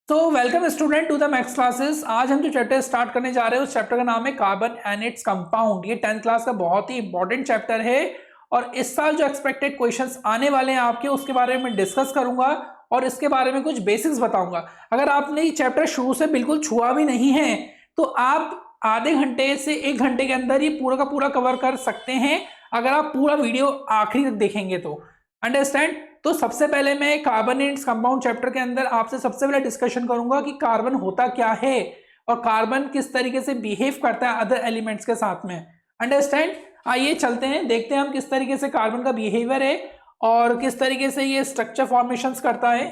तो welcome student to the maths classes. आज हम जो चैप्टर स्टार्ट करने जा रहे हैं उस चैप्टर का नाम है कार्बन एंड इट्स कंपाउंड। ये 10th क्लास का बहुत ही इंपॉर्टेंट चैप्टर है और इस साल जो एक्सपेक्टेड क्वेश्चंस आने वाले हैं आपके उसके बारे में डिस्कस करूंगा और इसके बारे में कुछ बेसिक्स बताऊंगा। अगर आपने ये चैप्टर शुरू से बिल्कुल छुआ भी नहीं है तो आप आधे घंटे से 1 घंटे के अंदर ये पूरा का पूरा कवर कर सकते हैं अगर आप पूरा वीडियो आखिरी तक देखेंगे तो। अंडरस्टैंड। तो सबसे पहले मैं कार्बन एंड कंपाउंड चैप्टर के अंदर आपसे सबसे पहले डिस्कशन करूंगा कि कार्बन होता क्या है और कार्बन किस तरीके से बिहेव करता है अदर एलिमेंट्स के साथ में। अंडरस्टैंड। आइए चलते हैं, देखते हैं हम किस तरीके से कार्बन का बिहेवियर है और किस तरीके से ये स्ट्रक्चर फॉर्मेशंस करता है।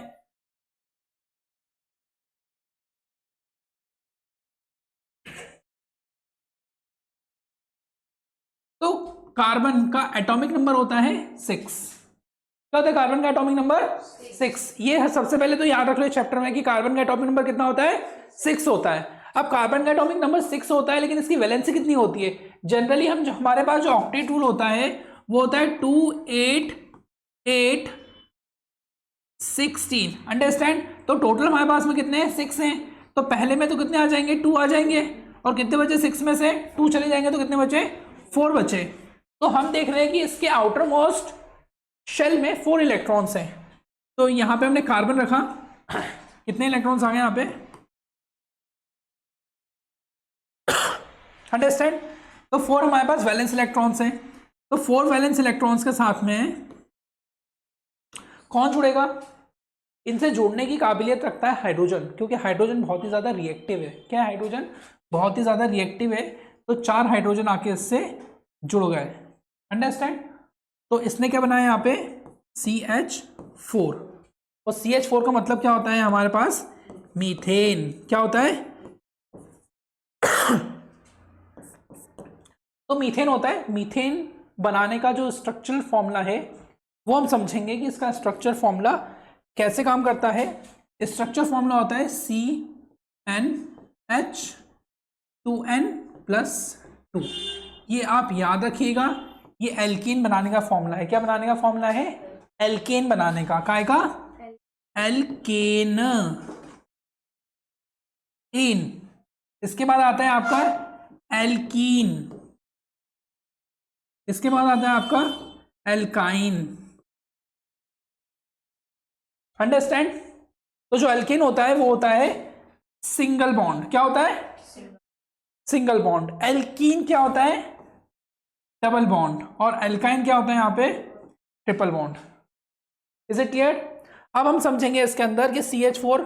तो कार्बन का एटॉमिक नंबर होता है 6। क्या होता है कार्बन का एटॉमिक नंबर 6। ये है सबसे पहले तो याद रख लो चैप्टर में कि कार्बन का एटॉमिक नंबर कितना होता है 6 होता है। अब कार्बन का एटॉमिक नंबर 6 होता है लेकिन इसकी वैलेंसी कितनी होती है। जनरली हम जो हमारे पास जो ऑक्टेट रूल होता है वो होता है 2 8 8 16। अंडरस्टैंड। तो टोटल हमारे पास में कितने हैं 6 हैं। तो पहले में तो कितने आ जाएंगे 2 आ जाएंगे और कितने बचे 6 में से 2 चले जाएंगे तो कितने बचे 4 बचे। तो हम देख रहे हैं कि इसके आउटर मोस्ट शेल में 4 इलेक्ट्रॉन्स हैं। तो यहां पे हमने कार्बन रखा, कितने इलेक्ट्रॉन्स आ गए यहां पे। अंडरस्टैंड। तो 4 हमारे पास वैलेंस इलेक्ट्रॉन्स हैं। तो 4 वैलेंस इलेक्ट्रॉन्स के साथ में कौन जुड़ेगा। इनसे जोड़ने की काबिलियत रखता है हाइड्रोजन, क्योंकि हाइड्रोजन बहुत ही ज्यादा रिएक्टिव है। क्या है हाइड्रोजन बहुत ही ज्यादा रिएक्टिव है। तो 4 हाइड्रोजन आके इससे जुड़ गए। अंडरस्टैंड। तो इसने क्या बनाया यहाँ पे CH4 और CH4 का मतलब क्या होता है हमारे पास मीथेन। क्या होता है तो मीथेन होता है। मीथेन बनाने का जो स्ट्रक्चरल फॉर्मूला है वो हम समझेंगे कि इसका स्ट्रक्चर फॉर्मूला कैसे काम करता है। स्ट्रक्चर फॉर्मूला होता है CnH2n+2। ये आप याद रखिएगा, ये एल्केन बनाने का फॉर्मूला है। क्या बनाने का फॉर्मूला है एल्केन बनाने का। काय का एल्केन इन। इसके बाद आता है आपका एल्कीन, इसके बाद आता है आपका एल्काइन। अंडरस्टैंड। तो जो एल्केन होता है वो होता है सिंगल बॉन्ड। क्या होता है सिंगल बॉन्ड। एल्कीन क्या होता है डबल बॉन्ड और एल्काइन क्या होता है यहाँ पे triple bond. Is it clear. अब हम समझेंगे इसके अंदर कि CH4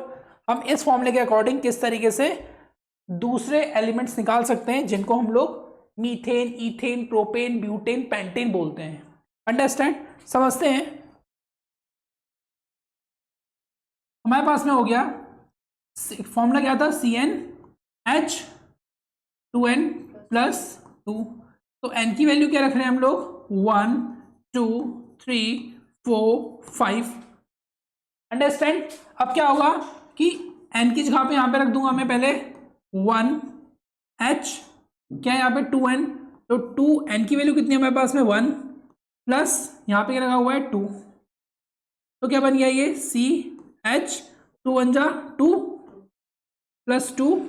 हम इस फॉर्मूले के अकॉर्डिंग किस तरीके से दूसरे एलिमेंट्स निकाल सकते हैं जिनको हम लोग methane, ethane, propane, butane, pentane बोलते हैं। अंडरस्टैंड। समझते हैं। हमारे पास में हो गया फॉर्मूला क्या था CnH2n+2। तो n की वैल्यू क्या रख रहे हैं हम लोग 1 2 3 4 5। अंडरस्टैंड। अब क्या होगा कि n की जगह पे यहां पे रख दूंगा मैं पहले 1 h, क्या है यहाँ पे 2n। तो 2n की वैल्यू कितनी है हमारे पास में 1 प्लस यहाँ पे क्या लगा हुआ है 2। तो क्या बन गया ये CH 2 1 जा 2 प्लस 2।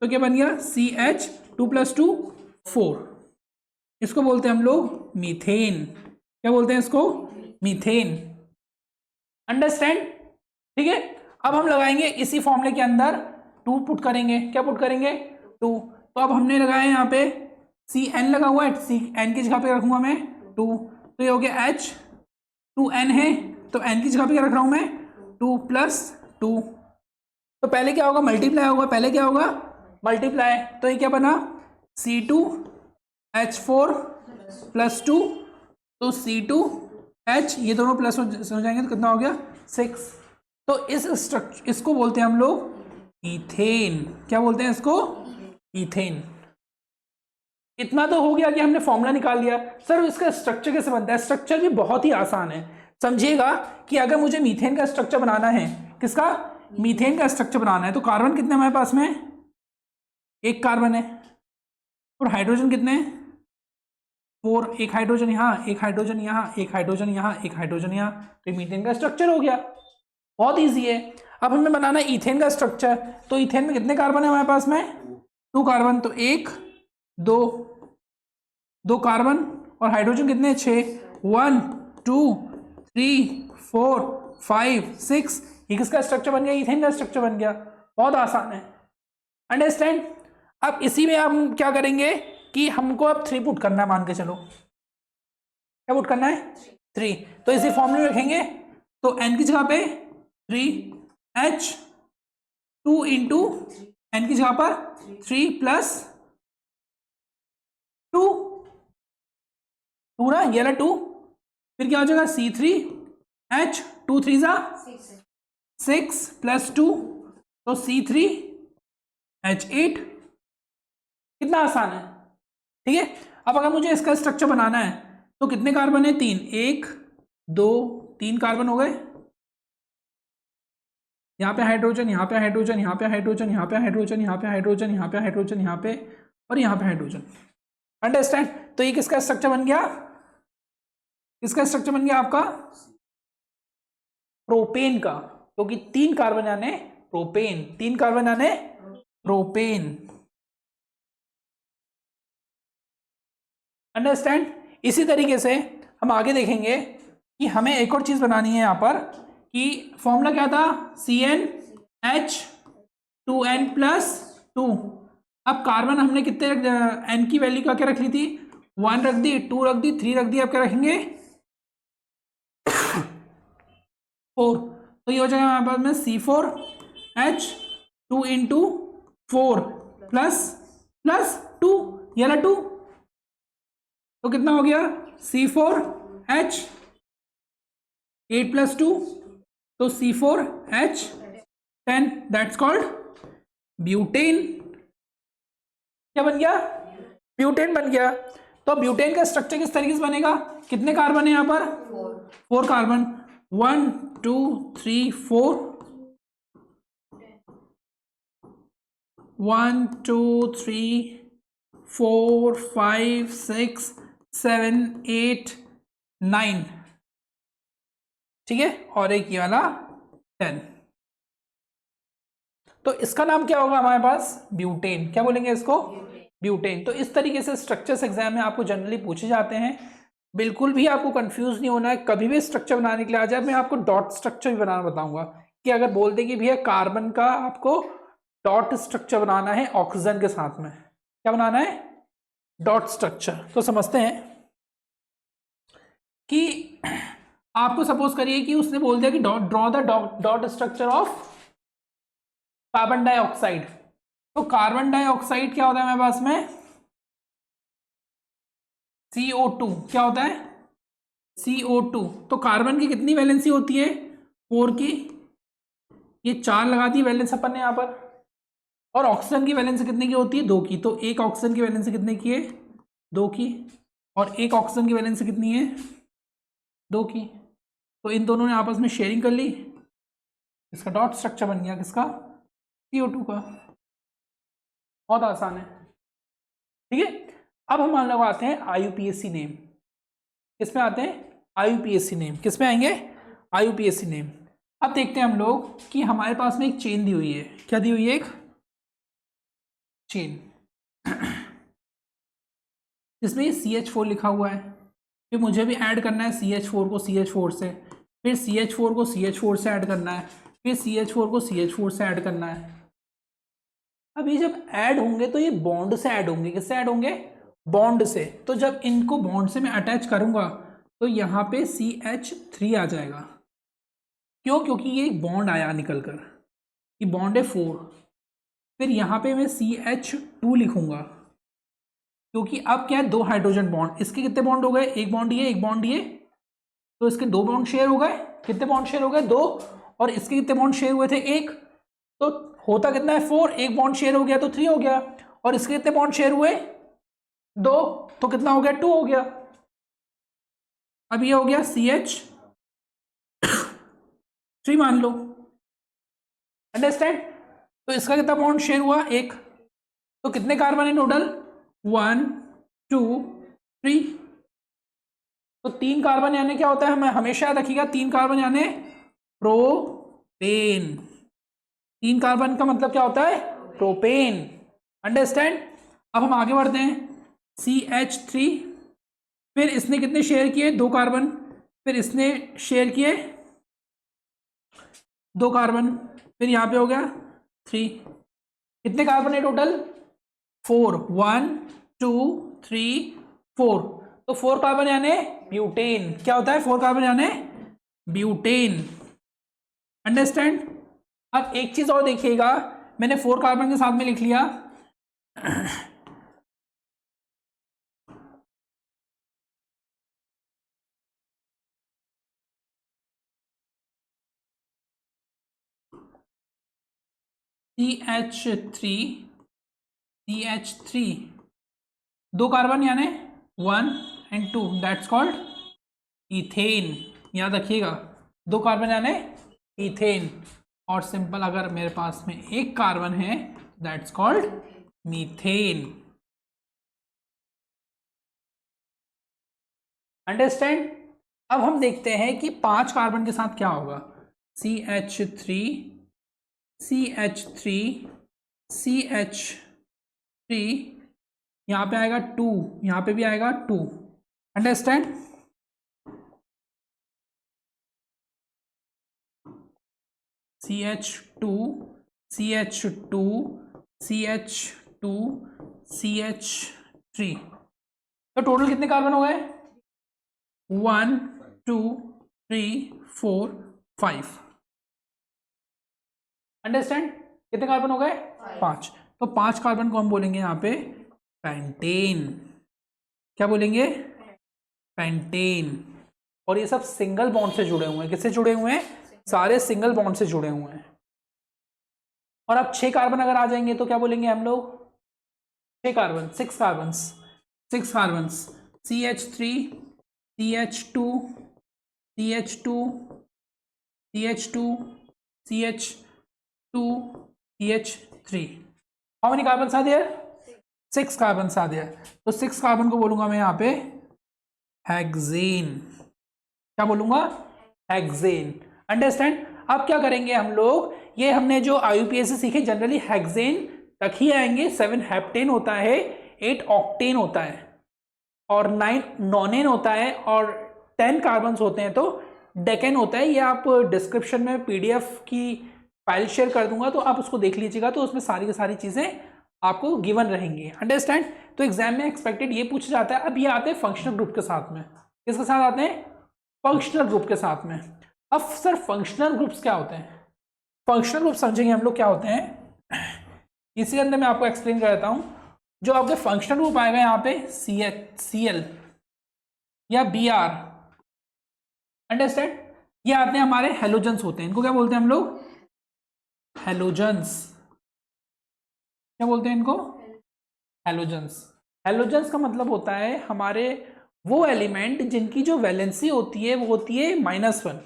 तो क्या बन गया CH 2+2 4। इसको बोलते हैं हम लोग मीथेन। क्या बोलते हैं इसको मीथेन। अंडरस्टैंड। ठीक है। अब हम लगाएंगे इसी फॉर्मूले के अंदर 2 पुट करेंगे। क्या पुट करेंगे 2। तो अब हमने लगाया यहाँ पे CN लगा हुआ है, CN की जगह पे रखूंगा मैं 2। तो ये हो गया H 2n है तो n की जगह पे क्या रख रहा हूं मैं 2+2। तो पहले क्या होगा मल्टीप्लाई होगा, पहले क्या होगा मल्टीप्लाई। तो ये क्या बना C2H4+2। तो C2H ये दोनों प्लस हो जाएंगे तो कितना हो गया 6। तो इस स्ट्रक्चर इसको बोलते हैं हम लोग इथेन। क्या बोलते हैं इसको इथेन। इतना तो हो गया कि हमने फॉर्मूला निकाल लिया। सर इसका स्ट्रक्चर कैसे बनता है। स्ट्रक्चर भी बहुत ही आसान है। समझिएगा कि अगर मुझे मीथेन का स्ट्रक्चर बनाना है, किसका मीथेन का स्ट्रक्चर बनाना है, तो कार्बन कितने हमारे पास में 1 कार्बन है और हाइड्रोजन कितने 4। एक हाइड्रोजन यहाँ, एक हाइड्रोजन यहाँ, एक हाइड्रोजन यहाँ, एक हाइड्रोजन यहाँ। तो मीथेन का स्ट्रक्चर हो गया। बहुत ईजी है। अब हमें बनाना है इथेन का स्ट्रक्चर। तो इथेन में कितने कार्बन है हमारे पास में? 2 कार्बन। तो 1 2 कार्बन और हाइड्रोजन कितने? 6। 1 2 3 4 5 6। ये किसका स्ट्रक्चर बन गया? इथेन का स्ट्रक्चर बन गया। बहुत आसान है, अंडरस्टैंड। अब इसी में हम क्या करेंगे कि हमको अब 3 पुट करना है, मान के चलो। क्या पुट करना है? 3। तो इसी फॉर्मूले में रखेंगे। तो n की जगह पे 3H 2 इंटू n की जगह पर 3 प्लस 2 2 ना, ये वाला 2। फिर क्या हो जाएगा? C3H 2 3 जा 6 प्लस 2 तो C3H8। कितना आसान है, ठीक है। अब अगर मुझे इसका स्ट्रक्चर बनाना है तो कितने कार्बन है? 3। 1 2 3 कार्बन हो गए। यहाँ पे हाइड्रोजन, यहाँ पे हाइड्रोजन, यहाँ पे हाइड्रोजन, यहाँ पे हाइड्रोजन, यहाँ पे हाइड्रोजन, यहाँ पे हाइड्रोजन, यहाँ पे और यहाँ पे हाइड्रोजन। अंडरस्टैंड। तो ये किसका स्ट्रक्चर बन गया? किसका स्ट्रक्चर बन गया आपका? प्रोपेन का, क्योंकि 3 कार्बन यानी प्रोपेन। 3 कार्बन यानी प्रोपेन। अंडरस्टैंड। इसी तरीके से हम आगे देखेंगे कि हमें एक और चीज बनानी है यहाँ पर कि फॉर्मूला क्या था? CnH2n plus 2। अब कार्बन हमने कितने n की वैल्यू क्या रख ली थी? 1 रख दी, 2 रख दी, 3 रख दी। अब क्या रखेंगे? 4। तो ये हो जाएगा हमारे पास में C4H 2 इंटू 4 प्लस 2, ये वाला 2। तो कितना हो गया? C4H 8 प्लस 2 तो C4H10। That's called butane. क्या बन गया? ब्यूटेन बन गया। तो ब्यूटेन का स्ट्रक्चर किस तरीके से बनेगा? कितने कार्बन है यहाँ पर? 4 कार्बन। 1 2 3 4 1 2 3 4 5 6 7 8 9, ठीक है। और एक ये वाला 10। तो इसका नाम क्या होगा हमारे पास? ब्यूटेन। क्या बोलेंगे इसको? ब्यूटेन। तो इस तरीके से स्ट्रक्चर्स एग्जाम में आपको जनरली पूछे जाते हैं। बिल्कुल भी आपको कंफ्यूज नहीं होना है। कभी भी स्ट्रक्चर बनाने के लिए आ जाए, मैं आपको डॉट स्ट्रक्चर भी बनाना बताऊंगा कि अगर बोल दे कि भैया कार्बन का आपको डॉट स्ट्रक्चर बनाना है ऑक्सीजन के साथ में, क्या बनाना है? Dot structure. तो समझते हैं कि आपको सपोज करिए कि उसने बोल दिया कि draw the dot structure of carbon dioxide. तो कार्बन डाइऑक्साइड क्या होता है हमारे पास में? CO2। क्या होता है? CO2। तो कार्बन की कितनी वैलेंसी होती है? 4 की। ये 4 लगा दी वैलेंस अपन ने यहाँ पर। और ऑक्सीजन की वैलेंसी कितने की होती है? 2 की। तो एक ऑक्सीजन की वैलेंसी कितने की है? 2 की। और एक ऑक्सीजन की वैलेंसी कितनी है? 2 की। तो इन दोनों ने आपस में शेयरिंग कर ली, इसका डॉट स्ट्रक्चर बन गया। किसका? CO2 का। बहुत आसान है, ठीक है। अब हम लोग आते हैं IUPAC नेम। किस में आते हैं? IUPAC name. किस में आएंगे? IUPAC name. अब देखते हैं हम लोग कि हमारे पास में एक चेन दी हुई है। क्या दी हुई है? एक चेन जिसमें CH4 लिखा हुआ है। फिर मुझे भी ऐड करना है CH4 को CH4 से, फिर CH4 को CH4 से ऐड करना है, फिर CH4 को CH4 से ऐड करना है। अब ये जब ऐड होंगे तो ये बॉन्ड से ऐड होंगे। किससे ऐड होंगे? बॉन्ड से। तो जब इनको बॉन्ड से मैं अटैच करूंगा तो यहाँ पे CH3 आ जाएगा। क्यों? क्योंकि ये एक बॉन्ड आया निकल कर, ये बॉन्ड है 4। फिर यहाँ पे मैं CH2 लिखूंगा क्योंकि अब क्या है? 2 हाइड्रोजन बॉन्ड। इसके कितने बॉन्ड हो गए? एक बॉन्ड ये, एक बॉन्ड ये। तो इसके 2 बॉन्ड शेयर हो गए। कितने बॉन्ड शेयर हो गए? 2। और इसके कितने बॉन्ड शेयर हुए थे? 1। तो होता कितना है? 4। एक बॉन्ड शेयर हो गया तो 3 हो गया। और इसके कितने बॉन्ड शेयर हुए? 2। तो कितना हो गया? 2 हो गया। अब ये हो गया CH3 मान लो। अंडरस्टैंड। तो इसका कितना बॉन्ड शेयर हुआ? 1। तो कितने कार्बन है टोटल? 1 2 3। तो 3 कार्बन यानी क्या होता है? हमें हमेशा याद रखिएगा, 3 कार्बन यानी प्रोपेन। 3 कार्बन का मतलब क्या होता है? प्रोपेन। अंडरस्टैंड? अब हम आगे बढ़ते हैं। CH3, फिर इसने कितने शेयर किए? 2 कार्बन, फिर इसने शेयर किए 2 कार्बन, फिर यहां पे हो गया 3। कितने कार्बन है टोटल? 4। 1 2 3 4। तो 4 कार्बन यानी ब्यूटेन। क्या होता है 4 कार्बन यानी? ब्यूटेन। अंडरस्टैंड? अब एक चीज और देखिएगा, मैंने 4 कार्बन के साथ में लिख लिया CH3, 2 कार्बन यानी 1 and 2, दैट्स कॉल्ड इथेन। याद रखिएगा, 2 कार्बन यानी इथेन। और सिंपल अगर मेरे पास में 1 कार्बन है, दैट्स कॉल्ड मीथेन। अंडरस्टैंड? अब हम देखते हैं कि 5 कार्बन के साथ क्या होगा। CH3, CH3, CH3, यहां पे आएगा 2, यहां पे भी आएगा 2। Understand? CH2, CH2, CH2, CH3, तो टोटल कितने कार्बन हो गए? 1 2 3 4 5। अंडरस्टैंड? कितने कार्बन हो गए? 5। तो 5 कार्बन को हम बोलेंगे यहाँ पे पेंटेन। क्या बोलेंगे? पेंटेन। और ये सब सिंगल बॉन्ड से जुड़े हुए हैं। किससे जुड़े हुए हैं? सारे सिंगल बॉन्ड से जुड़े हुए हैं। और अब 6 कार्बन अगर आ जाएंगे तो क्या बोलेंगे हम लोग? 6 carbon, 6 carbons, 6 carbons, CH3, CH2, CH2, CH2, CH2, CH3। How many carbon आ दिया? 6 कार्बन आ दिया। तो 6 कार्बन को बोलूंगा मैं यहाँ पे हेक्सेन। क्या बोलूंगा? हेक्सेन। अंडरस्टैंड? अब क्या करेंगे हम लोग, ये हमने जो IUPAC सीखे जनरली हेक्सेन तक ही आएंगे। 7 हेप्टेन होता है, 8 ऑक्टेन होता है, और 9 नॉनेन होता है, और 10 कार्बन्स होते हैं तो डेकेन होता है। ये आप डिस्क्रिप्शन में PDF की फाइल शेयर कर दूंगा, तो आप उसको देख लीजिएगा, तो उसमें सारी की सारी चीजें आपको गिवन रहेंगी। अंडरस्टैंड? तो एग्जाम में एक्सपेक्टेड ये पूछा जाता है। अब ये आते हैं फंक्शनल ग्रुप के साथ में। किसके साथ आते हैं? फंक्शनल ग्रुप के साथ में। अब सर फंक्शनल ग्रुप्स क्या होते हैं? फंक्शनल ग्रुप समझेंगे हम लोग क्या होते हैं, इसी अंदर मैं आपको एक्सप्लेन कर देता हूं। जो आपके फंक्शनल ग्रुप आएगा यहाँ पे CL या Br, अंडरस्टैंड? ये आते हैं हमारे हेलोजेंस होते हैं। इनको क्या बोलते हैं हम लोग? हेलोजेंस। क्या बोलते हैं इनको? हेलोजेंस। हेलोजेंस का मतलब होता है हमारे वो एलिमेंट जिनकी जो वैलेंसी होती है वो होती है -1।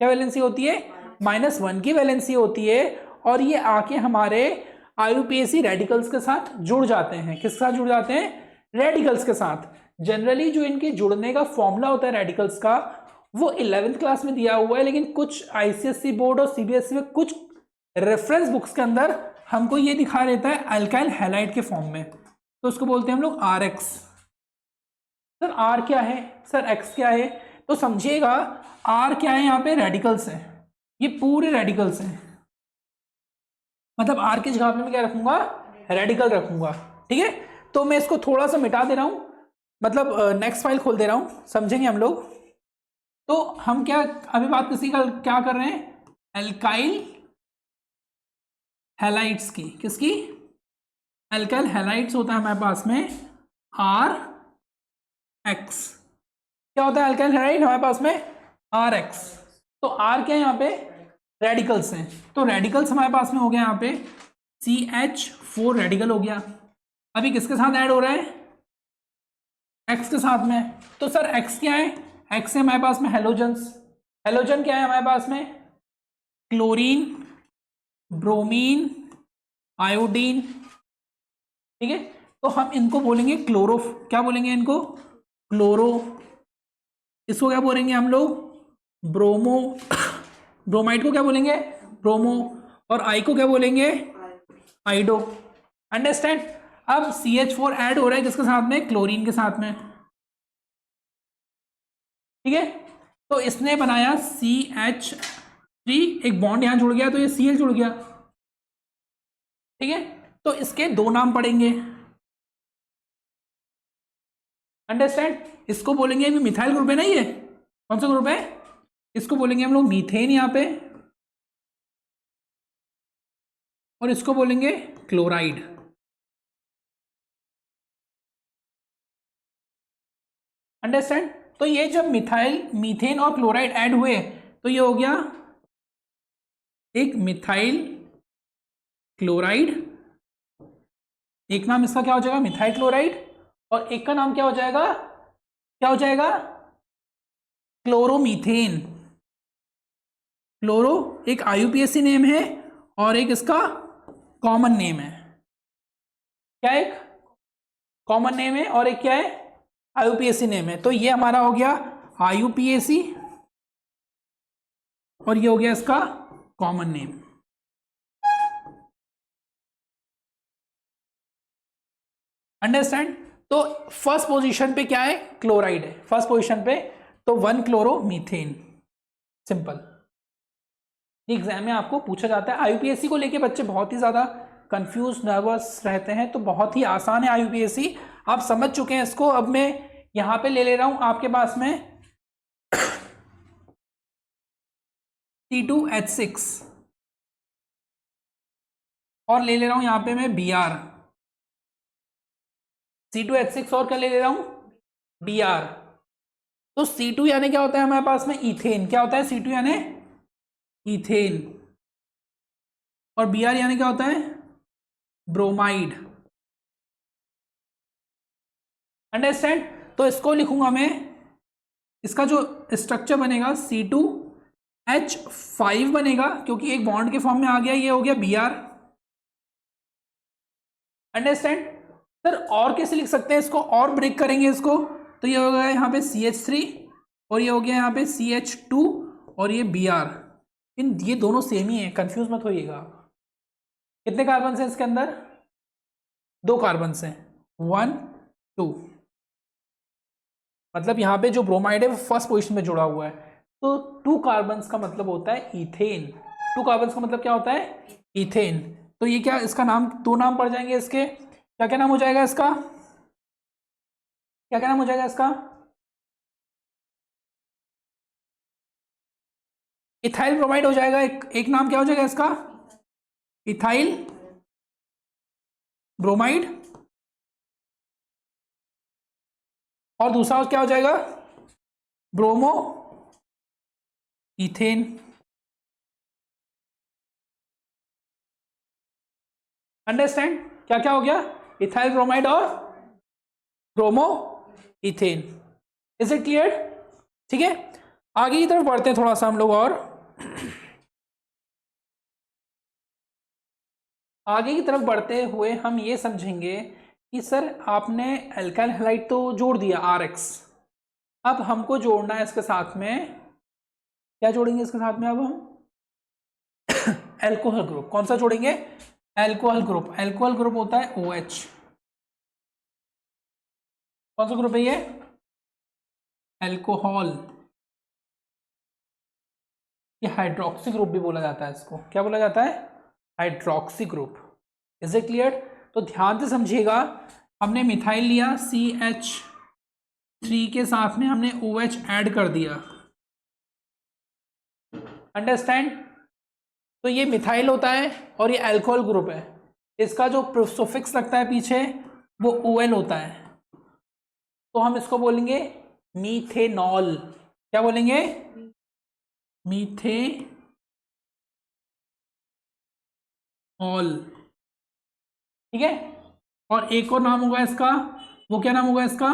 क्या वैलेंसी होती है? -1 की वैलेंसी होती है। और ये आके हमारे IUPAC रेडिकल्स के साथ जुड़ जाते हैं। किसके साथ जुड़ जाते हैं? रेडिकल्स के साथ। जनरली जो इनके जुड़ने का फॉर्मूला होता है रेडिकल्स का, वो 11th क्लास में दिया हुआ है, लेकिन कुछ ICSE बोर्ड और CBSE में कुछ रेफरेंस बुक्स के अंदर हमको ये दिखा देता है अल्काइल हैलाइड के फॉर्म में। तो उसको बोलते हैं हम लोग RX। सर R क्या है? सर X क्या है? तो समझिएगा R क्या है? यहाँ पे रेडिकल्स है, ये पूरे रेडिकल्स हैं। मतलब R की जगह पे मैं क्या रखूंगा? रेडिकल रखूंगा। ठीक है? तो मैं इसको थोड़ा सा मिटा दे रहा हूं, मतलब नेक्स्ट फाइल खोल दे रहा हूं, समझेंगे हम लोग। तो हम क्या अभी बात किसी का क्या कर रहे हैं? अल्काइल हैलाइड्स की। किसकी? अल्काइल हैलाइड्स होता है हमारे पास में RX। क्या होता है अल्काइल हैलाइड हमारे पास में? RX। तो R क्या है यहाँ पे? रेडिकल्स हैं। तो रेडिकल्स हमारे पास में हो गया यहाँ पे CH4 रेडिकल हो गया। अभी किसके साथ ऐड हो रहा है? X के साथ में। तो सर X क्या है? X है हमारे पास में हेलोजेंस। हेलोजन क्या है हमारे पास में? Chlorine, bromine, iodine. ठीक है? तो हम इनको बोलेंगे क्लोरो। क्या बोलेंगे इनको? क्लोरो। इसको क्या बोलेंगे हम लोग? ब्रोमो। ब्रोमाइड को क्या बोलेंगे? ब्रोमो। और आई को क्या बोलेंगे, आइडो। अंडरस्टैंड। अब CH4 ऐड हो रहा है किसके साथ में, क्लोरीन के साथ में, ठीक है। तो इसने बनाया CH3, एक बॉन्ड यहां जुड़ गया तो ये Cl जुड़ गया, ठीक है। तो इसके दो नाम पड़ेंगे, अंडरस्टैंड। इसको बोलेंगे अभी मिथाइल ग्रुप है ना, ये कौन सा ग्रुप है, इसको बोलेंगे हम लोग मीथेन यहां पे, और इसको बोलेंगे क्लोराइड। अंडरस्टैंड। तो ये जब मिथाइल, मीथेन और क्लोराइड ऐड हुए तो ये हो गया एक मिथाइल क्लोराइड, एक नाम इसका क्या हो जाएगा, मिथाइल क्लोराइड, और एक का नाम क्या हो जाएगा, क्या हो जाएगा, क्लोरोमीथेन। क्लोरो एक IUPAC नेम है और एक इसका कॉमन नेम है, क्या एक कॉमन नेम है और एक क्या है, IUPAC नेम है। तो ये हमारा हो गया IUPAC और ये हो गया इसका कॉमन नेम। अंडरस्टैंड। तो फर्स्ट पोजीशन पे क्या है, क्लोराइड है फर्स्ट पोजीशन पे, तो 1 क्लोरोमीथेन, सिंपल। एग्जाम में आपको पूछा जाता है। IUPAC को लेके बच्चे बहुत ही ज्यादा कंफ्यूज, नर्वस रहते हैं, तो बहुत ही आसान है IUPAC, आप समझ चुके हैं इसको। अब मैं यहां पे ले रहा हूं आपके पास में C2H6 और ले रहा हूं यहां पे मैं Br, C2H6 और क्या ले रहा हूं, Br। तो C2 यानी क्या होता है हमारे पास में, इथेन। क्या होता है C2 यानी इथेन, और Br यानी क्या होता है, ब्रोमाइड। अंडरस्टैंड। तो इसको लिखूंगा मैं, इसका जो स्ट्रक्चर बनेगा C2H5 बनेगा, क्योंकि एक बॉन्ड के फॉर्म में आ गया, ये हो गया Br। अंडरस्टैंड। सर और कैसे लिख सकते हैं इसको, और ब्रेक करेंगे इसको, तो ये हो गया यहाँ पे CH3 और ये हो गया यहाँ पे CH2 और ये Br। ये दोनों सेम ही है, कंफ्यूज मत होइएगा। कितने कार्बन हैं इसके अंदर, 2 कार्बन हैं, 1 2, मतलब यहाँ पे जो ब्रोमाइड है वो फर्स्ट पोजीशन में जुड़ा हुआ है। तो 2 कार्बन का मतलब होता है इथेन, 2 कार्बन का मतलब क्या होता है, इथेन। तो ये क्या, इसका नाम, 2 नाम पड़ जाएंगे इसके, क्या क्या नाम हो जाएगा इसका, क्या क्या नाम हो जाएगा इसका, इथाइल ब्रोमाइड हो जाएगा। एक नाम क्या हो जाएगा इसका, इथाइल ब्रोमाइड, और दूसरा क्या हो जाएगा, ब्रोमो इथेन। अंडरस्टैंड। क्या क्या हो गया, इथाइल ब्रोमाइड और bromo ethane. Is it clear, ठीक है। आगे की तरफ बढ़ते हैं थोड़ा सा हम लोग, और आगे की तरफ बढ़ते हुए हम ये समझेंगे कि सर आपने एल्काइल हैलाइड तो जोड़ दिया RX, अब हमको जोड़ना है इसके साथ में, क्या जोड़ेंगे इसके साथ में, अब हम एल्कोहल ग्रुप। कौन सा जोड़ेंगे, एल्कोहल ग्रुप। एल्कोहल ग्रुप होता है OH। कौन सा ग्रुप है ये, एल्कोहल। ये हाइड्रोक्सी ग्रुप भी बोला जाता है इसको, क्या बोला जाता है, hydroxy group. Is it clear. तो ध्यान से समझिएगा, हमने मिथाइल लिया, CH3 के साथ में हमने OH ऐड कर दिया, अंडरस्टैंड। तो ये मिथाइल होता है और ये अल्कोहल ग्रुप है, इसका जो सुफिक्स लगता है पीछे वो OL होता है, तो हम इसको बोलेंगे मीथेनॉल। क्या बोलेंगे, मीथेनॉल। ठीक है। और एक और नाम होगा इसका, वो क्या नाम होगा इसका,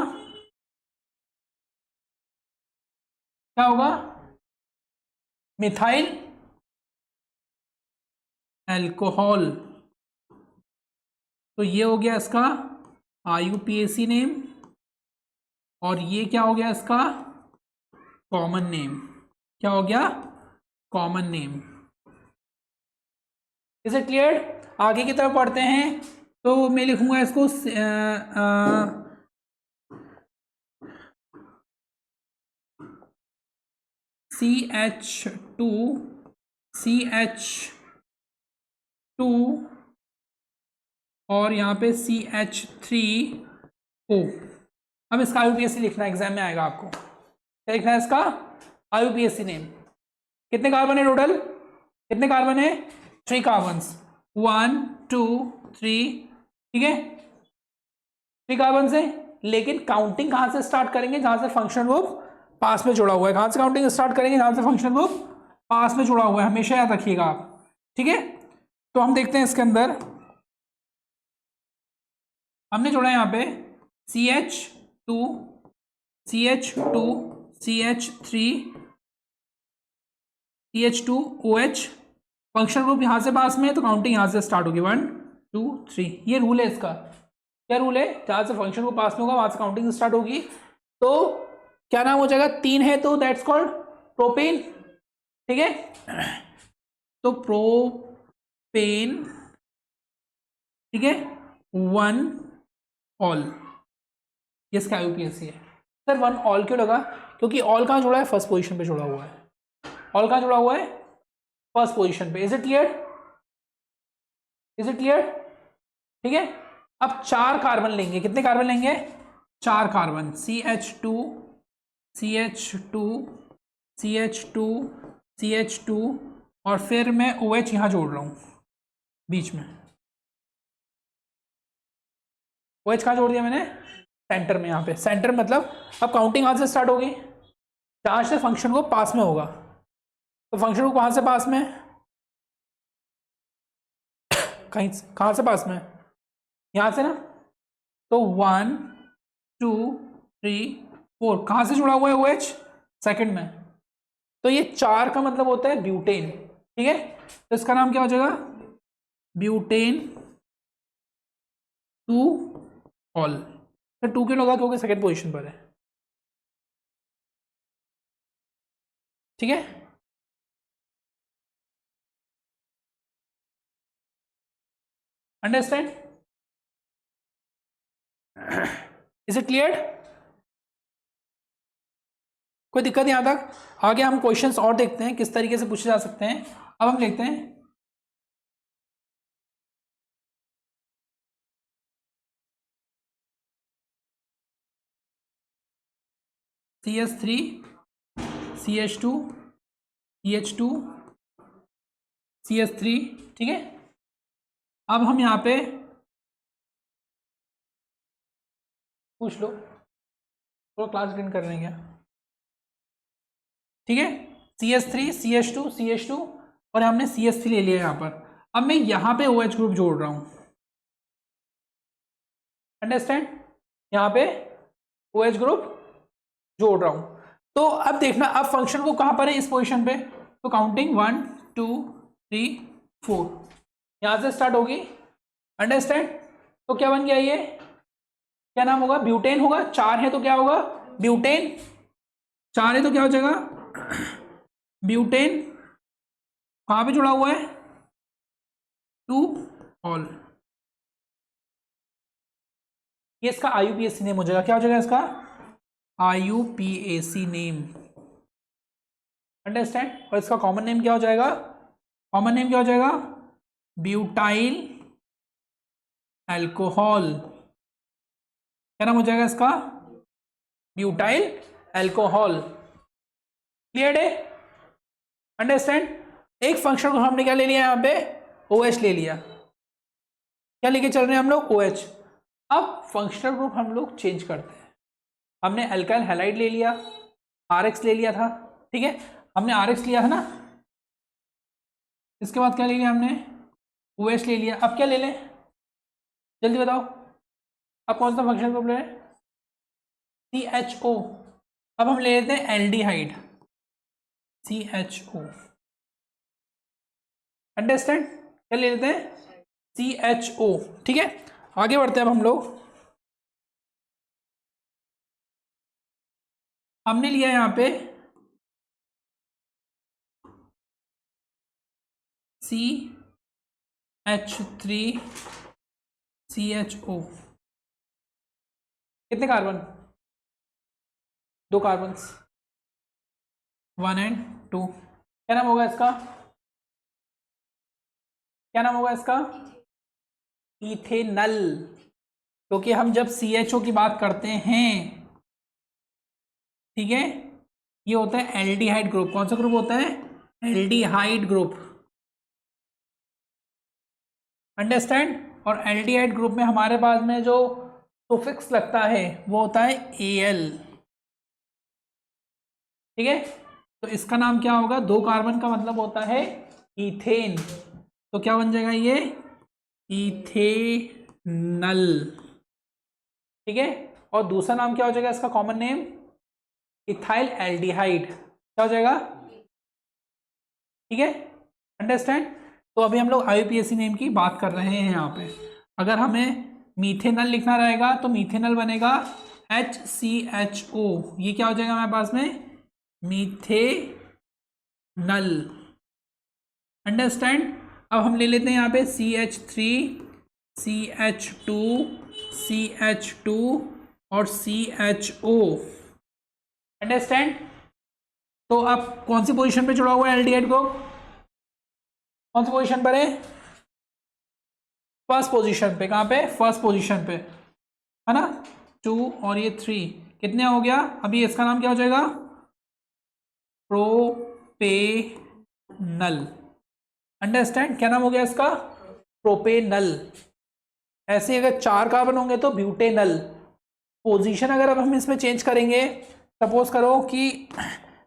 क्या होगा, मिथाइल अल्कोहल। तो ये हो गया इसका IUPAC नेम, और ये क्या हो गया इसका कॉमन नेम। क्या हो गया, common name. Is it clear? आगे की तरफ पढ़ते हैं, तो मैं लिखूंगा इसको CH2 CH2 और यहाँ पे CH3O। अब इसका IUPAC लिखना एग्जाम में आएगा आपको। क्या लिखना है इसका? IUPAC name. कितने कार्बन है टोटल? कितने कार्बन है? 3 कार्बन, 1 2 3, ठीक है, 3 कार्बन है। लेकिन काउंटिंग कहां से स्टार्ट करेंगे? जहां से फंक्शनल ग्रुप पास में जुड़ा हुआ है। कहां से काउंटिंग स्टार्ट करेंगे? जहां से फंक्शनल ग्रुप पास में जुड़ा हुआ है, हमेशा याद रखिएगा आप, ठीक है। तो हम देखते हैं इसके अंदर हमने जोड़ा यहां पे CH2 CH2 CH3 CH2OH। Functional group यहां से पास में है तो काउंटिंग यहां से स्टार्ट होगी, 1 2 3। ये रूल है इसका। क्या रूल है? जहां से फंक्शन ग्रुप पास में होगा वहां से काउंटिंग स्टार्ट होगी। तो क्या नाम हो जाएगा? 3 है तो दैट्स कॉल्ड प्रोपेन, ठीक है। तो प्रोपेन, ठीक है, 1 ऑल। ये इसका IUPAC है। सर 1 ऑल क्यों लगा? क्योंकि ऑल कहां जुड़ा है? फर्स्ट पोजीशन पे जुड़ा हुआ है। ऑल कहां जुड़ा हुआ है? फर्स्ट पोजीशन पे। Is it clear? Is it clear? ठीक है। अब 4 कार्बन लेंगे। कितने कार्बन लेंगे? 4 carbon, CH2 CH2 CH2 CH2 और फिर मैं OH यहां जोड़ रहा हूं बीच में। OH कहां जोड़ दिया मैंने? सेंटर में। यहां पे सेंटर मतलब अब काउंटिंग कहां से स्टार्ट होगी? जहां से फंक्शन को पास में होगा। तो फंक्शन को कहां से पास में? कहां से पास में? यहां से ना। तो 1 2 3 4 कहां से जुड़ा हुआ है? OH सेकंड में। तो ये 4 का मतलब होता है ब्यूटेन, ठीक है। तो इसका नाम क्या हो जाएगा? Butane 2 all. तो 2 क्यों लगा? क्योंकि सेकंड पोजीशन पर है, ठीक है। अंडरस्टैंड? Is it clear? कोई दिक्कत यहां तक? आगे हम क्वेश्चंस और देखते हैं किस तरीके से पूछे जा सकते हैं। अब हम देखते हैं CH3 CH2 CH2 CH3, ठीक है। अब हम यहां पे पूछ लो, थोड़ा क्लास अटेंड कर लेंगे, ठीक है। CH3 CH2 CH2 और हमने CH3 ले लिया यहां पर। अब मैं यहां पे OH ग्रुप जोड़ रहा हूं, अंडरस्टैंड? यहां पे OH ग्रुप जोड़ रहा हूं। तो अब देखना, अब फंक्शन को कहां पर है? इस पोजीशन पे। तो काउंटिंग 1 2 3 4 यहां से स्टार्ट होगी, अंडरस्टैंड? तो क्या बन गया ये? क्या नाम होगा? ब्यूटेन होगा। 4 है तो क्या होगा? ब्यूटेन। 4 है तो क्या हो जाएगा? ब्यूटेन। कहां पे जुड़ा हुआ है? 2 ऑल। ये इसका IUPAC नेम हो जाएगा। क्या हो जाएगा इसका? IUPAC name, understand? और इसका कॉमन नेम क्या हो जाएगा? कॉमन नेम क्या हो जाएगा? Butyl alcohol. क्या नाम हो जाएगा इसका? Butyl alcohol. क्लियर है? अंडरस्टैंड? एक फंक्शन को हमने क्या ले लिया यहां पे? OH ले लिया। क्या लेके चल रहे हैं हम लोग? OH। अब फंक्शनल ग्रुप हम लोग चेंज करते हैं। हमने अल्काइल हैलाइड ले लिया, RX ले लिया था, ठीक है। हमने RX लिया था ना। इसके बाद क्या ले लिया हमने? OH ले लिया। अब क्या ले लें? जल्दी बताओ। अब कौन सा फंक्शनल ग्रुप ले रहे हैं? CHO। अब हम ले लेते हैं एल्डिहाइड, CHO, अंडरस्टैंड? क्या ले लेते हैं? CHO, ठीक है। आगे बढ़ते हैं अब हम लोग। हमने लिया यहां पे H3CHO। कितने कार्बन? 2 कार्बन्स, 1 और 2। क्या नाम होगा इसका? क्या नाम होगा इसका? इथेनल। क्योंकि हम जब CHO की बात करते हैं, ठीक है, ये होता है एल्डिहाइड ग्रुप। कौन सा ग्रुप होता है? Aldehyde group. अंडरस्टैंड? और एल्डिहाइड ग्रुप में हमारे पास में जो सुफिक्स लगता है वो होता है Al। ठीक है, तो इसका नाम क्या होगा? 2 कार्बन का मतलब होता है इथेन। तो क्या बन जाएगा ये? इथेनल। ठीक है, और दूसरा नाम क्या हो जाएगा इसका? Common name ethyl aldehyde. क्या हो जाएगा? ठीक है, अंडरस्टैंड? तो अभी हम लोग IUPAC नेम की बात कर रहे हैं यहाँ पे। अगर हमें मीथेनल लिखना रहेगा तो मीथेनल बनेगा HCHO। ये क्या हो जाएगा हमारे पास में? मीथेनल। अंडरस्टैंड? अब हम ले लेते हैं यहाँ पे CH3, CH2, CH2 और CHO। अंडरस्टैंड? तो अब कौन सी पोजीशन पे जुड़ा हुआ है एल्डिहाइड ग्रुप? कौन सी पोजीशन पर है? फर्स्ट पोजीशन पे। कहाँ पे? फर्स्ट पोजीशन पे, है ना? 2 और ये 3 कितने हो गया? अभी इसका नाम क्या हो जाएगा? प्रोपेनल। अंडरस्टैंड? क्या नाम हो गया इसका? प्रोपेनल। ऐसे अगर 4 कार्बन होंगे तो ब्यूटेनल। पोजीशन अगर अब हम इसमें चेंज करेंगे, सपोज करो कि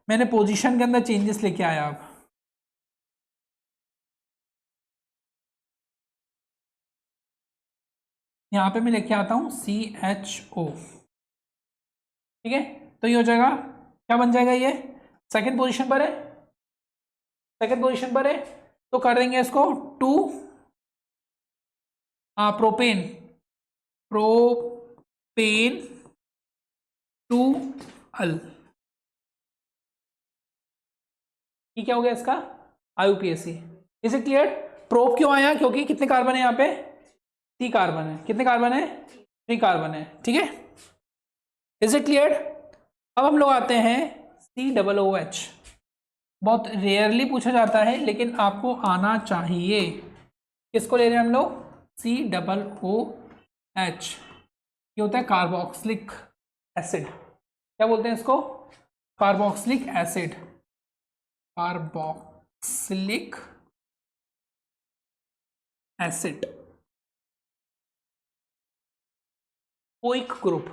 मैंने पोजीशन के अंदर चेंजेस लेके आया। अब यहाँ पे मैं लेके आता हूँ CHO। ठीक है, तो ये हो जाएगा, क्या बन जाएगा? ये सेकंड पोजीशन पर है। सेकंड पोजीशन पर है तो कर देंगे इसको 2 प्रोपेन, प्रोपेन 2 अल। ये क्या हो गया इसका? IUPAC। Is it clear? Prop क्यों आया? क्योंकि कितने कार्बन है यहाँ पे? 3 कार्बन है। कितने कार्बन है? 3 कार्बन है। ठीक है, इज इट क्लियर? अब हम लोग आते हैं COOH। बहुत रेयरली पूछा जाता है लेकिन आपको आना चाहिए। किसको ले रहे हैं हम लोग? COOH। ये होता है कार्बोक्सिलिक एसिड। क्या बोलते हैं इसको? Carboxylic acid. Carboxylic acid. Oic group,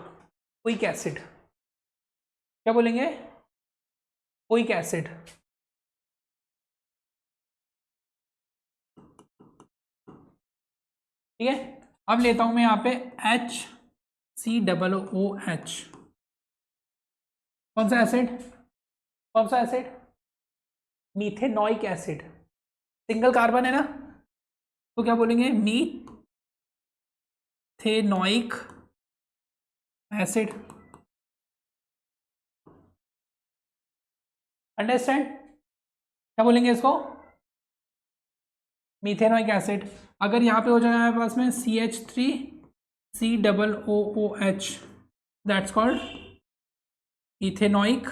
oic acid. क्या बोलेंगे? Oic acid. ठीक है, अब लेता हूं मैं यहाँ पे HCOOH। कौन सा एसिड? कौन सा एसिड? मीथेनॉइक एसिड। सिंगल कार्बन है ना, तो क्या बोलेंगे? मीथेनॉइक एसिड। अंडरस्टैंड? क्या बोलेंगे इसको? मीथेनॉइक एसिड। अगर यहाँ पे हो जाएगा हमारे पास में CH3COOH, that's called ethanoic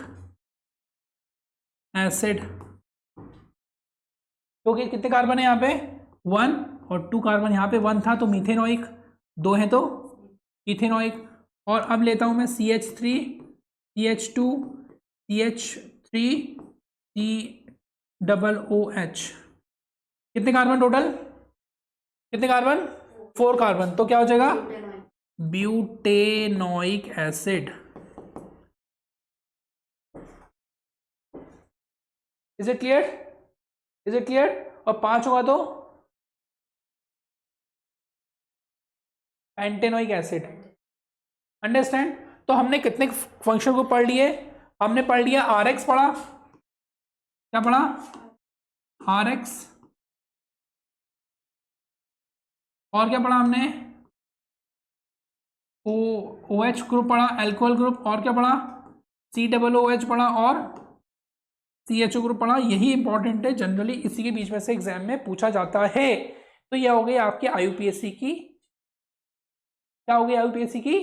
acid. क्योंकि कितने कार्बन है यहाँ पे? 1 और 2 कार्बन। यहाँ पे 1 था तो मीथेनॉइक, 2 है तो इथेनॉइक। और अब लेता हूँ मैं CH3, CH2, CH3, COOH। कितने कार्बन टोटल? कितने कार्बन? 4 कार्बन। तो क्या हो जाएगा? Butanoic acid. Is it clear? Is it clear? और 5 होगा तो पेंटेनोइक एसिड। अंडरस्टैंड? तो हमने कितने फंक्शन को पढ़ लिए? हमने पढ़ लिया RX पढ़ा। क्या पढ़ा? RX। और क्या पढ़ा हमने? OH ग्रुप पढ़ा, एल्कोहल ग्रुप। और क्या पढ़ा? COOH पढ़ा और CHO ग्रुप पढ़ा। यही इंपॉर्टेंट है, जनरली इसी के बीच में से एग्जाम में पूछा जाता है। तो यह हो गई आपके IUPAC की, क्या हो गई IUPAC की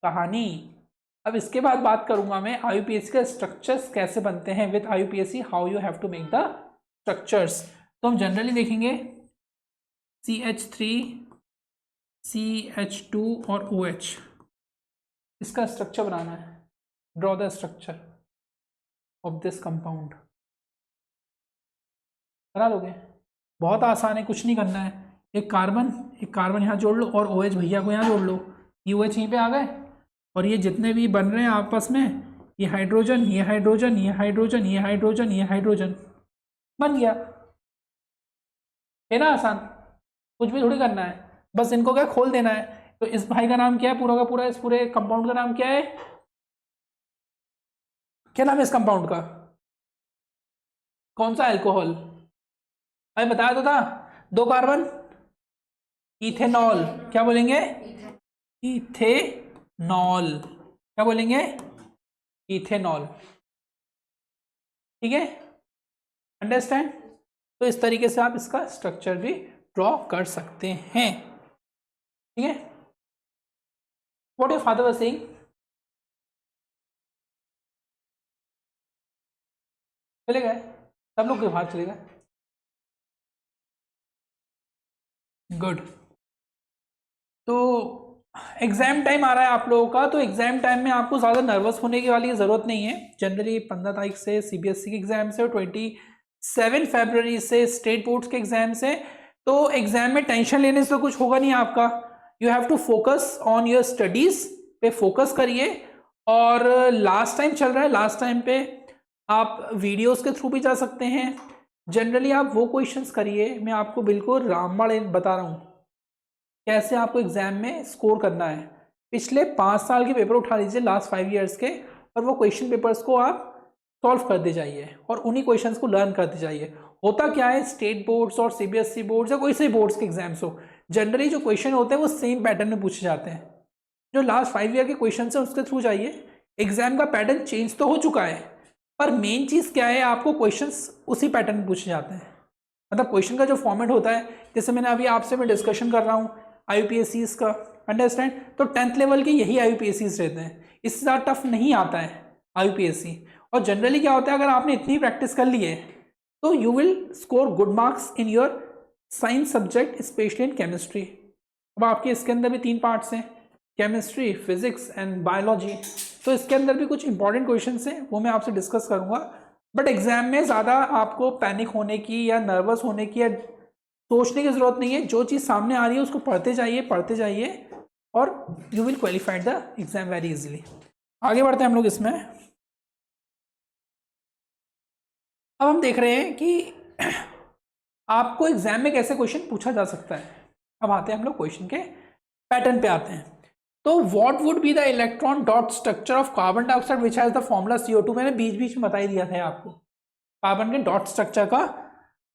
कहानी। अब इसके बाद बात करूंगा मैं IUPAC के स्ट्रक्चर्स कैसे बनते हैं। With IUPAC how you have to make the structures. तो हम जनरली देखेंगे CH3 CH2 और OH, इसका स्ट्रक्चर बनाना है। Draw the structure of this compound. बना लोगे, बहुत आसान है, कुछ नहीं करना है। एक कार्बन यहाँ जोड़ लो और OH भैया को यहाँ जोड़ लो, ये OH यहीं पे आ गए, और ये जितने भी बन रहे हैं आपस में, ये हाइड्रोजन, ये हाइड्रोजन, ये हाइड्रोजन, ये हाइड्रोजन, ये हाइड्रोजन, बन गया। है ना आसान, कुछ भी थोड़ी करना है, बस इनको क्या खोल देना है। तो इस भाई का नाम क्या है, पूरा का पूरा इस पूरे कंपाउंड का नाम क्या है, क्या नाम है इस कंपाउंड का, कौन सा अल्कोहल, अरे बताया तो था, 2 कार्बन, इथेनॉल। क्या बोलेंगे, इथेनॉल। क्या बोलेंगे, इथेनॉल। ठीक है, अंडरस्टैंड। तो इस तरीके से आप इसका स्ट्रक्चर भी ड्रॉ कर सकते हैं। ठीक है, what your father was saying. चले गए सब लोग के बाहर चले गए, गुड। तो एग्जाम टाइम आ रहा है आप लोगों का, तो एग्जाम टाइम में आपको ज़्यादा नर्वस होने की वाली ज़रूरत नहीं है। जनरली 15 तारीख से CBSE के एग्जाम्स है और 27 फरवरी से स्टेट बोर्ड्स के एग्जाम्स है। तो एग्जाम में टेंशन लेने से तो कुछ होगा नहीं आपका। You have to focus on your studies पे फोकस करिए। और लास्ट टाइम चल रहा है, लास्ट टाइम पे आप वीडियोस के थ्रू भी जा सकते हैं। जनरली आप वो क्वेश्चंस करिए, मैं आपको बिल्कुल रामबाण बता रहा हूँ कैसे आपको एग्जाम में स्कोर करना है। पिछले 5 साल के पेपर उठा लीजिए, लास्ट 5 ईयर्स के, और वो क्वेश्चन पेपर्स को आप सॉल्व करते जाइए और उन्हीं क्वेश्चंस को लर्न करते जाइए। होता क्या है, स्टेट बोर्ड्स और CBSE बोर्ड्स या कोई से बोर्ड्स के एग्जाम्स हो, जनरली जो क्वेश्चन होते हैं वो सेम पैटर्न में पूछे जाते हैं। जो लास्ट 5 ईयर के क्वेश्चन है उसके थ्रू जाइए। एग्जाम का पैटर्न चेंज तो हो चुका है, पर मेन चीज़ क्या है, आपको क्वेश्चंस उसी पैटर्न में पूछे जाते हैं। मतलब क्वेश्चन का जो फॉर्मेट होता है, जैसे मैंने अभी आपसे मैं डिस्कशन कर रहा हूँ IUPACs का, अंडरस्टैंड। तो 10th लेवल के यही IUPACs रहते हैं, इससे ज़्यादा टफ नहीं आता है IUPAC। और जनरली क्या होता है, अगर आपने इतनी प्रैक्टिस कर ली है तो you will score good marks in your science subject, specially in chemistry. अब आपके इसके अंदर भी 3 पार्ट्स हैं, केमिस्ट्री, फिजिक्स एंड बायोलॉजी। तो इसके अंदर भी कुछ इंपॉर्टेंट क्वेश्चन हैं, वो मैं आपसे डिस्कस करूँगा। बट एग्जाम में ज़्यादा आपको पैनिक होने की या नर्वस होने की या सोचने की ज़रूरत नहीं है। जो चीज़ सामने आ रही है उसको पढ़ते जाइए और you will qualified the exam very easily. आगे बढ़ते हैं हम लोग इसमें। अब हम देख रहे हैं कि आपको एग्जाम में कैसे क्वेश्चन पूछा जा सकता है। अब आते हैं हम लोग क्वेश्चन के पैटर्न पे आते हैं। तो what would be the electron dot structure of carbon dioxide which has the formula CO2। मैंने बीच बीच में बता ही दिया था आपको कार्बन के डॉट स्ट्रक्चर का।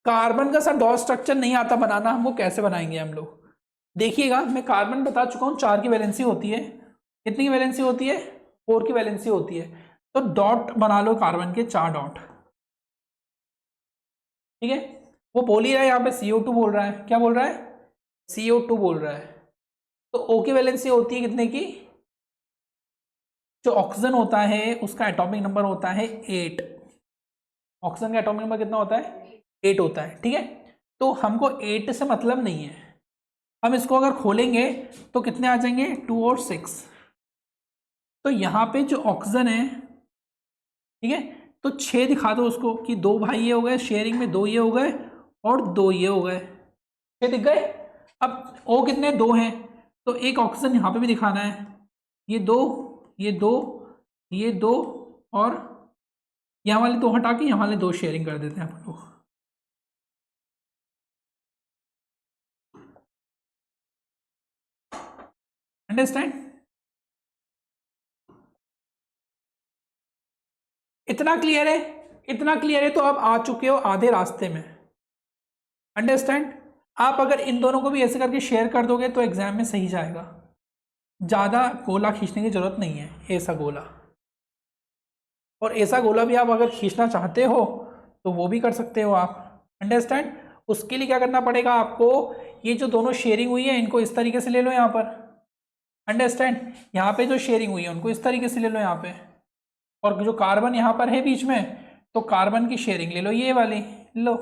कार्बन का सर डॉट स्ट्रक्चर नहीं आता बनाना, हमको कैसे बनाएंगे हम लोग। देखिएगा, मैं कार्बन बता चुका हूँ 4 की वैलेंसी होती है। कितनी की वैलेंसी होती है, 4 की वैलेंसी होती है। तो डॉट बना लो कार्बन के 4 डॉट। ठीक है, वो बोल ही रहा है यहाँ पे CO2 बोल रहा है, क्या बोल रहा है, CO2 बोल रहा है। तो O की वैलेंसी होती है कितने की, जो ऑक्सीजन होता है उसका एटॉमिक नंबर होता है 8। ऑक्सीजन का एटॉमिक नंबर कितना होता है, 8 होता है। ठीक है, तो हमको 8 से मतलब नहीं है। हम इसको अगर खोलेंगे तो कितने आ जाएंगे, 2 और 6। तो यहाँ पे जो ऑक्सीजन है, ठीक है, तो 6 दिखा दो उसको कि 2 भाई ये हो गए शेयरिंग में, 2 ये हो गए और 2 ये हो गए, 6 दिख गए। अब O कितने, 2 हैं, तो एक ऑक्सीजन यहाँ पे भी दिखाना है, ये 2, ये 2, ये 2, और यहाँ वाले 2 हटा के यहाँ वाले 2 शेयरिंग कर देते हैं आप लोग। अंडरस्टैंड, इतना क्लियर है, इतना क्लियर है। तो आप आ चुके हो आधे रास्ते में। अंडरस्टैंड, आप अगर इन दोनों को भी ऐसे करके शेयर कर दोगे तो एग्जाम में सही जाएगा। ज़्यादा गोला खींचने की जरूरत नहीं है, ऐसा गोला। और ऐसा गोला भी आप अगर खींचना चाहते हो तो वो भी कर सकते हो आप। अंडरस्टैंड, उसके लिए क्या करना पड़ेगा आपको, ये जो दोनों शेयरिंग हुई है इनको इस तरीके से ले लो यहाँ पर, अंडरस्टैंड। यहाँ पे जो शेयरिंग हुई है उनको इस तरीके से ले लो यहाँ पे, और जो कार्बन यहाँ पर है बीच में, तो कार्बन की शेयरिंग ले लो ये वाली, लो।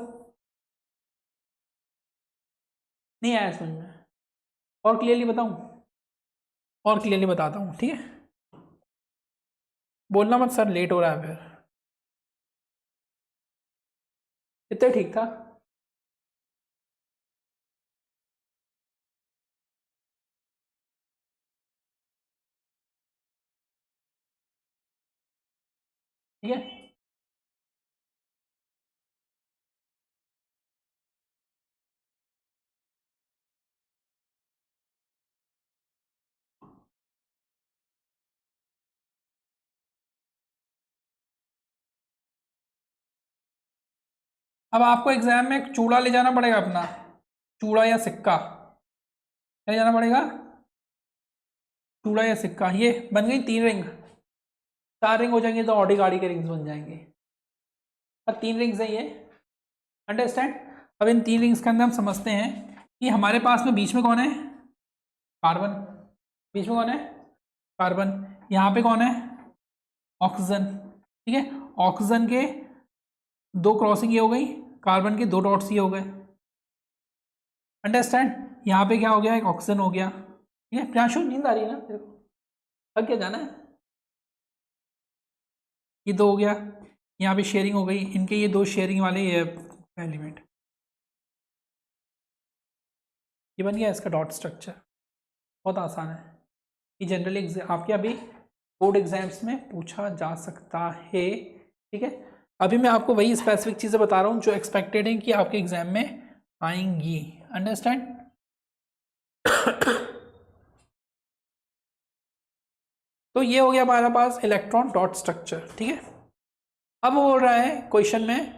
नहीं आया समझ में? और क्लियरली बताऊं? और क्लियरली बताता हूँ, ठीक है। बोलना मत सर लेट हो रहा है फिर। इतना ठीक था। ठीक है, अब आपको एग्जाम में एक चूड़ा ले जाना पड़ेगा अपना, चूड़ा या सिक्का, क्या ले जाना पड़ेगा? चूड़ा या सिक्का। ये बन गई 3 रिंग, 4 रिंग हो जाएंगे तो ऑडी गाड़ी के रिंग्स बन जाएंगे। अब 3 रिंग्स है ये, अंडरस्टैंड। अब इन 3 रिंग्स के अंदर हम समझते हैं कि हमारे पास में बीच में कौन है? कार्बन। बीच में कौन है? कार्बन। यहाँ पे कौन है? ऑक्सीजन। ठीक है, ऑक्सीजन के 2 क्रॉसिंग ये हो गई, कार्बन के 2 डॉट्स ये हो गए, अंडरस्टैंड। यहाँ पे क्या हो गया? एक ऑक्सीजन हो गया। ठीक है, प्रियांशु नींद आ रही है ना तेरे को? अब क्या जाना है? ये 2 हो गया, यहाँ पे शेयरिंग हो गई, इनके ये 2 शेयरिंग वाले ये एलिमेंट, ये बन गया इसका डॉट स्ट्रक्चर। बहुत आसान है ये, जनरली आपके अभी बोर्ड एग्जाम्स में पूछा जा सकता है। ठीक है, अभी मैं आपको वही स्पेसिफिक चीज़ें बता रहा हूँ जो एक्सपेक्टेड है कि आपके एग्जाम में आएंगी, अंडरस्टैंड। तो ये हो गया हमारे पास इलेक्ट्रॉन डॉट स्ट्रक्चर। ठीक है, अब वो बोल रहा है क्वेश्चन में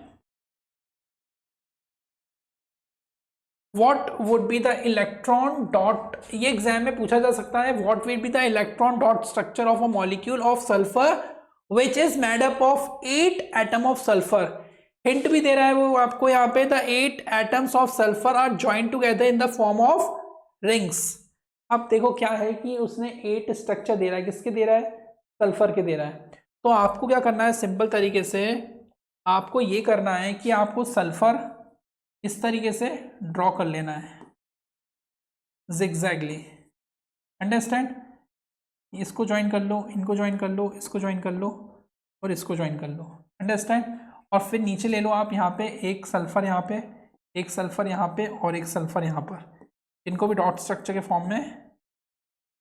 what would be the electron dot, ये एग्जाम में पूछा जा सकता है, what will be the electron dot structure of a molecule of sulphur which is made up of 8 atom of sulphur. Hint भी दे रहा है वो आपको यहाँ पे, the 8 atoms of sulphur are joint together in the form of rings. अब देखो क्या है कि उसने 8 स्ट्रक्चर दे रहा है, किसके दे रहा है? सल्फर के दे रहा है। तो आपको क्या करना है, सिंपल तरीके से आपको ये करना है कि आपको सल्फर इस तरीके से ड्रॉ कर लेना है जिगजैगली, अंडरस्टैंड। इसको ज्वाइन कर लो, इनको ज्वाइन कर लो, इसको ज्वाइन कर लो और इसको ज्वाइन कर लो, अंडरस्टैंड। और फिर नीचे ले लो आप यहाँ पे एक सल्फर, यहाँ पे एक सल्फर, यहाँ पे और एक सल्फर यहाँ पर, इनको भी डॉट स्ट्रक्चर के फॉर्म में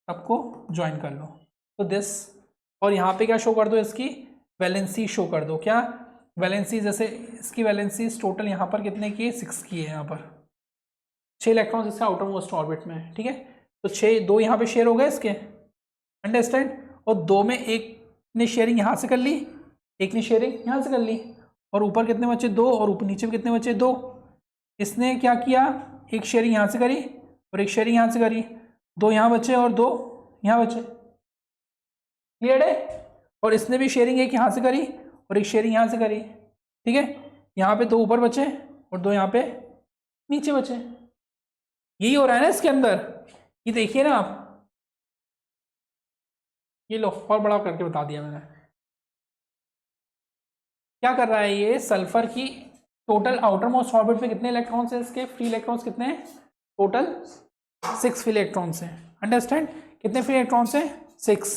सबको ज्वाइन कर लो। तो दिस, और यहाँ पे क्या शो कर दो? इसकी वैलेंसी शो कर दो। क्या वैलेंसी? जैसे इसकी वैलेंसी टोटल यहाँ पर कितने की है? 6 की है। यहाँ पर 6 इलेक्ट्रॉन्स इसका आउटर मोस्ट ऑर्बिट में है। ठीक है, तो 6, 2 यहाँ पे शेयर हो गए इसके, अंडरस्टैंड। और 2 में एक ने शेयरिंग यहाँ से कर ली, एक ने शेयरिंग यहाँ से कर ली, और ऊपर कितने बचे? 2, और ऊपर नीचे भी कितने बचे? 2। इसने क्या किया? एक शेयरिंग यहाँ से करी और एक शेयरिंग यहाँ से करी, 2 यहाँ बचे और 2 यहाँ बचे, क्लियर है। और इसने भी शेयरिंग एक यहाँ से करी और एक शेयरिंग यहाँ से करी। ठीक है, यहाँ पे 2 ऊपर बचे और 2 यहाँ पे नीचे बचे। यही हो रहा है ना इसके अंदर, ये देखिए ना आप, ये लो और बड़ा करके बता दिया मैंने। क्या कर रहा है ये? सल्फर की टोटल आउटर मोस्ट ऑर्बिट में कितने इलेक्ट्रॉन्स हैं इसके? फ्री इलेक्ट्रॉन्स कितने हैं? टोटल 6 फ्री इलेक्ट्रॉन्स हैं, अंडरस्टैंड। कितने फ्री इलेक्ट्रॉन्स हैं? 6।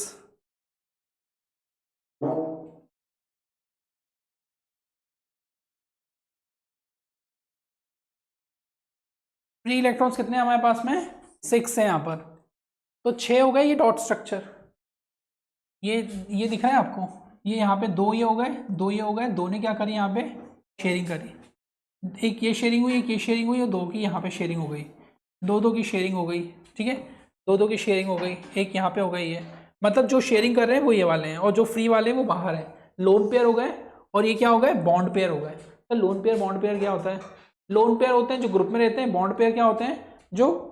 फ्री इलेक्ट्रॉन्स कितने हैं हमारे पास में? 6 है यहाँ पर। तो 6 हो गए ये डॉट स्ट्रक्चर, ये दिख रहा है आपको? ये यहाँ पे 2 ये हो गए, 2 ये हो गए, 2 ने क्या करी? यहाँ पे शेयरिंग करी, एक ये शेयरिंग हुई, एक ये शेयरिंग हुई और 2 की यहाँ पे शेयरिंग हो गई, 2-2 की शेयरिंग हो गई। ठीक है, 2-2 की शेयरिंग हो गई, एक यहाँ पे हो गई है। मतलब जो शेयरिंग कर रहे हैं वो ये वाले हैं और जो फ्री वाले हैं वो बाहर है। लोन पेयर हो गए और ये क्या हो गए? बॉन्ड पेयर हो गए। तो लोन पेयर बॉन्ड पेयर क्या होता है? लोन पेयर होते हैं जो ग्रुप में रहते हैं, बॉन्ड पेयर क्या होते हैं? जो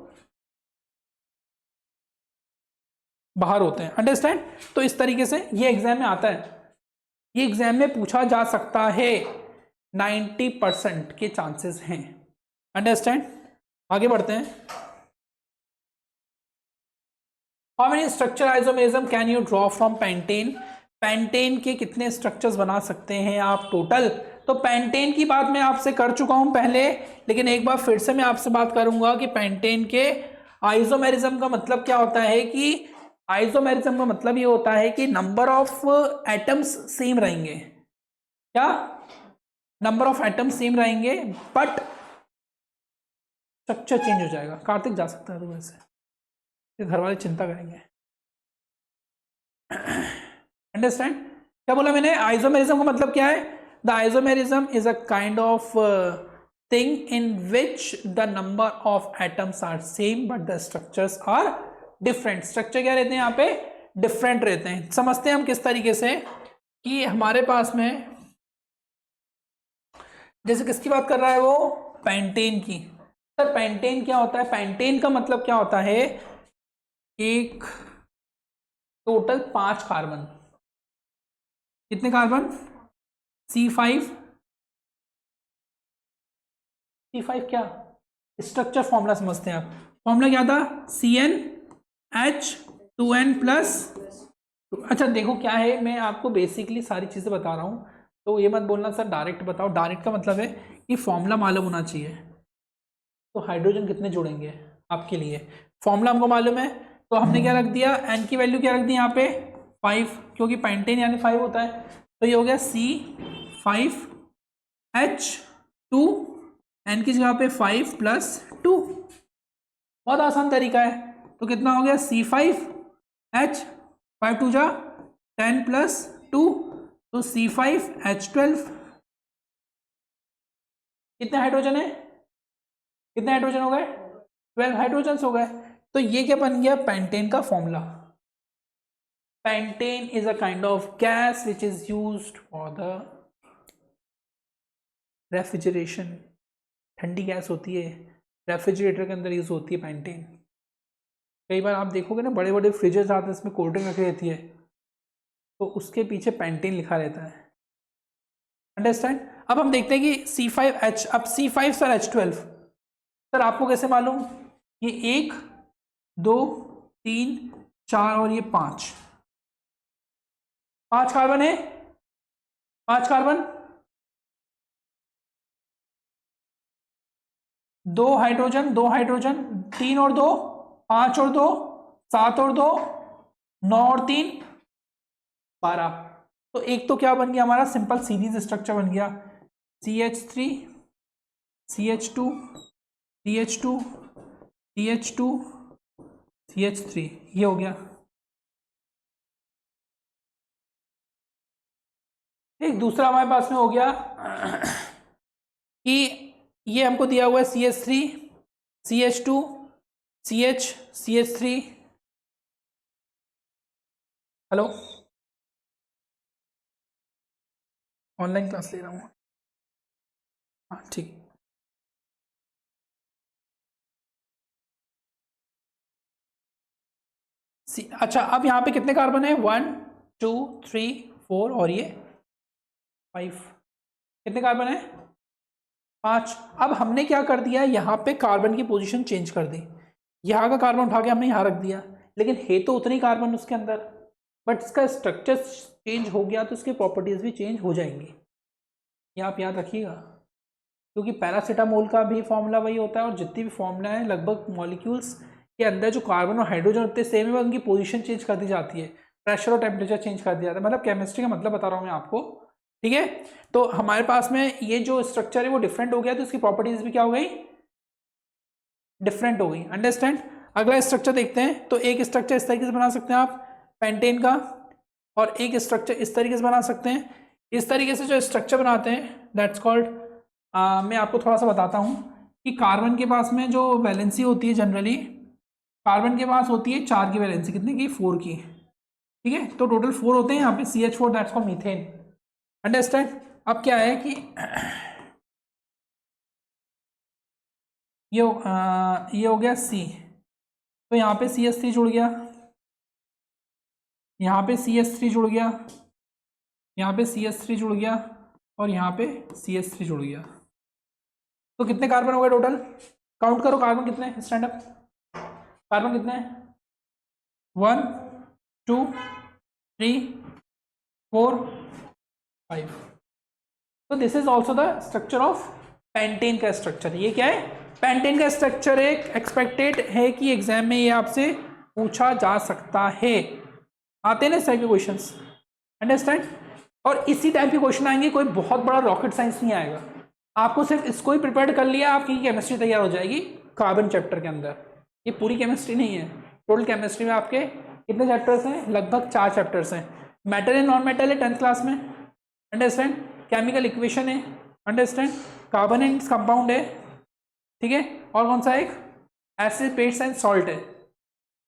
बाहर होते हैं, अंडरस्टैंड। तो इस तरीके से ये एग्जाम में आता है, ये एग्जाम में पूछा जा सकता है, 90% के चांसेस हैं। अंडरस्टैंड। आगे बढ़ते हैं। How many structure isomerism can you draw from pentane? Pentane के कितने स्ट्रक्चर्स बना सकते हैं आप टोटल? तो पेंटेन की बात मैं आपसे कर चुका हूं पहले, लेकिन एक बार फिर से मैं आपसे बात करूंगा कि पेंटेन के आइसोमेरिज्म का मतलब क्या होता है। कि आइसोमेरिज्म का मतलब ये होता है कि नंबर ऑफ एटम्स सेम रहेंगे। क्या? नंबर ऑफ एटम्स सेम रहेंगे बट स्ट्रक्चर चेंज हो जाएगा। कार्तिक जा सकता है तो वैसे घर वाले चिंता करेंगे। अंडरस्टैंड? क्या बोला मैंने? आइसोमेरिज्म का मतलब क्या है? The isomerism is a kind of thing in which the number of atoms are same but the structures are different. Structure क्या रहते हैं यहाँ पे? डिफरेंट रहते हैं। समझते हैं हम किस तरीके से कि हमारे पास में जैसे किसकी बात कर रहा है वो? पेंटेन की। सर पेंटेन क्या होता है? पेंटेन का मतलब क्या होता है? एक टोटल 5 कार्बन। कितने कार्बन? C5। C5 क्या स्ट्रक्चर फॉर्मूला समझते हैं आप? फॉर्मूला क्या था? CnH2n plus. अच्छा देखो क्या है, मैं आपको बेसिकली सारी चीजें बता रहा हूँ, तो ये मत बोलना सर डायरेक्ट बताओ। डायरेक्ट का मतलब है कि फॉर्मूला मालूम होना चाहिए। तो हाइड्रोजन कितने जुड़ेंगे आपके लिए? फॉर्मूला हमको मालूम है, तो हमने क्या रख दिया? एन की वैल्यू क्या रख दी यहाँ पे? 5, क्योंकि पेंटेन यानी 5 होता है। तो ये हो गया C5H2, एन की जगह पे 5 प्लस 2। बहुत आसान तरीका है। तो कितना हो गया? C5H, 5 टू जा 10 प्लस 2, तो C5H12। कितने हाइड्रोजन है? कितने हाइड्रोजन हो गए? 12 हाइड्रोजन हो गए। तो ये क्या बन गया? पेंटेन का formula. Pentane is a kind of gas which is used for the refrigeration. ठंडी गैस होती है, रेफ्रिजरेटर के अंदर यूज होती है पेंटेन। कई बार आप देखोगे ना बड़े बड़े फ्रिजेस आते हैं, इसमें कोल्ड ड्रिंक रखी रहती है, तो उसके पीछे पेंटेन लिखा रहता है। अंडरस्टैंड? अब हम देखते हैं कि C5H, अब C5 सर H12 सर आपको कैसे मालूम? ये 1 2 3 4 और ये 5 कार्बन है। 5 कार्बन, 2 हाइड्रोजन, 2 हाइड्रोजन, 3 और 2 5 और 2 7 और 2 9 और 3 12। तो एक तो क्या बन गया हमारा? सिंपल सीरीज स्ट्रक्चर बन गया। CH3 CH2 CH2 CH2 CH3, ये हो गया। एक दूसरा हमारे पास में हो गया कि ये हमको दिया हुआ है CH3 CH2 CH CH3। Hello, online class ले रहा हूँ। हाँ ठीक। अच्छा अब यहाँ पे कितने कार्बन है? 1 2 3 4 और ये 5। कितने कार्बन है? 5। अब हमने क्या कर दिया? यहाँ पे कार्बन की पोजीशन चेंज कर दी। यहाँ का कार्बन उठा के हमने यहाँ रख दिया, लेकिन है तो उतने ही कार्बन उसके अंदर, बट इसका स्ट्रक्चर चेंज हो गया तो इसकी प्रॉपर्टीज भी चेंज हो जाएंगी। ये आप याद रखिएगा, क्योंकि पैरासीटामोल का भी फॉर्मूला वही होता है और जितनी भी फॉर्मूला है लगभग मॉलिक्यूल्स के अंदर जो कार्बन और हाइड्रोजन होते हैं सेम है, उनकी पोजीशन चेंज कर दी जाती है, प्रेशर और टेम्परेचर चेंज कर दिया जाता है। मतलब केमिस्ट्री का मतलब बता रहा हूँ मैं आपको, ठीक है? तो हमारे पास में ये जो स्ट्रक्चर है वो डिफरेंट हो गया, तो इसकी प्रॉपर्टीज भी क्या हो गई? डिफरेंट हो गई। अंडरस्टैंड? अगला स्ट्रक्चर देखते हैं। तो एक स्ट्रक्चर इस तरीके से बना सकते हैं आप पेंटेन का, और एक स्ट्रक्चर इस तरीके से बना सकते हैं। इस तरीके से जो स्ट्रक्चर बनाते हैं दैट्स कॉल्ड, मैं आपको थोड़ा सा बताता हूँ कि कार्बन के पास में जो वैलेंसी होती है जनरली, कार्बन के पास होती है 4 की वैलेंसी, कितने की? 4 की, ठीक है? तो टोटल 4 होते हैं यहाँ पे। CH4 that's called methane. Understand? अब क्या है कि ये हो गया C, तो यहाँ पे CH3 जुड़ गया, यहाँ पे CH3 जुड़ गया, यहाँ पे CH3 जुड़ गया और यहाँ पे CH3 जुड़ गया। तो कितने कार्बन हो गए टोटल? काउंट करो कार्बन कितने हैं, स्टैंड अप। कार्बन कितने हैं? 1 2 3 4 5। तो this is also the structure of pentane का स्ट्रक्चर। ये क्या है? पेंटेन का स्ट्रक्चर एक एक्सपेक्टेड है कि एग्जाम में ये आपसे पूछा जा सकता है। आते हैं ना इस टाइप के क्वेश्चंस, अंडरस्टैंड? और इसी टाइप के क्वेश्चन आएंगे, कोई बहुत बड़ा रॉकेट साइंस नहीं आएगा। आपको सिर्फ इसको ही प्रिपेयर कर लिया, आपकी केमिस्ट्री तैयार हो जाएगी कार्बन चैप्टर के अंदर। ये पूरी केमिस्ट्री नहीं है, टोटल केमिस्ट्री में आपके कितने चैप्टर्स हैं? लगभग 4 चैप्टर्स हैं। मेटल एंड नॉन मेटल है 10th क्लास में, अंडरस्टैंड? केमिकल इक्वेशन है, अंडरस्टैंड? कार्बन एंड कंपाउंड है, ठीक है? और कौन सा एक? एसिड, बेस एंड सॉल्ट है।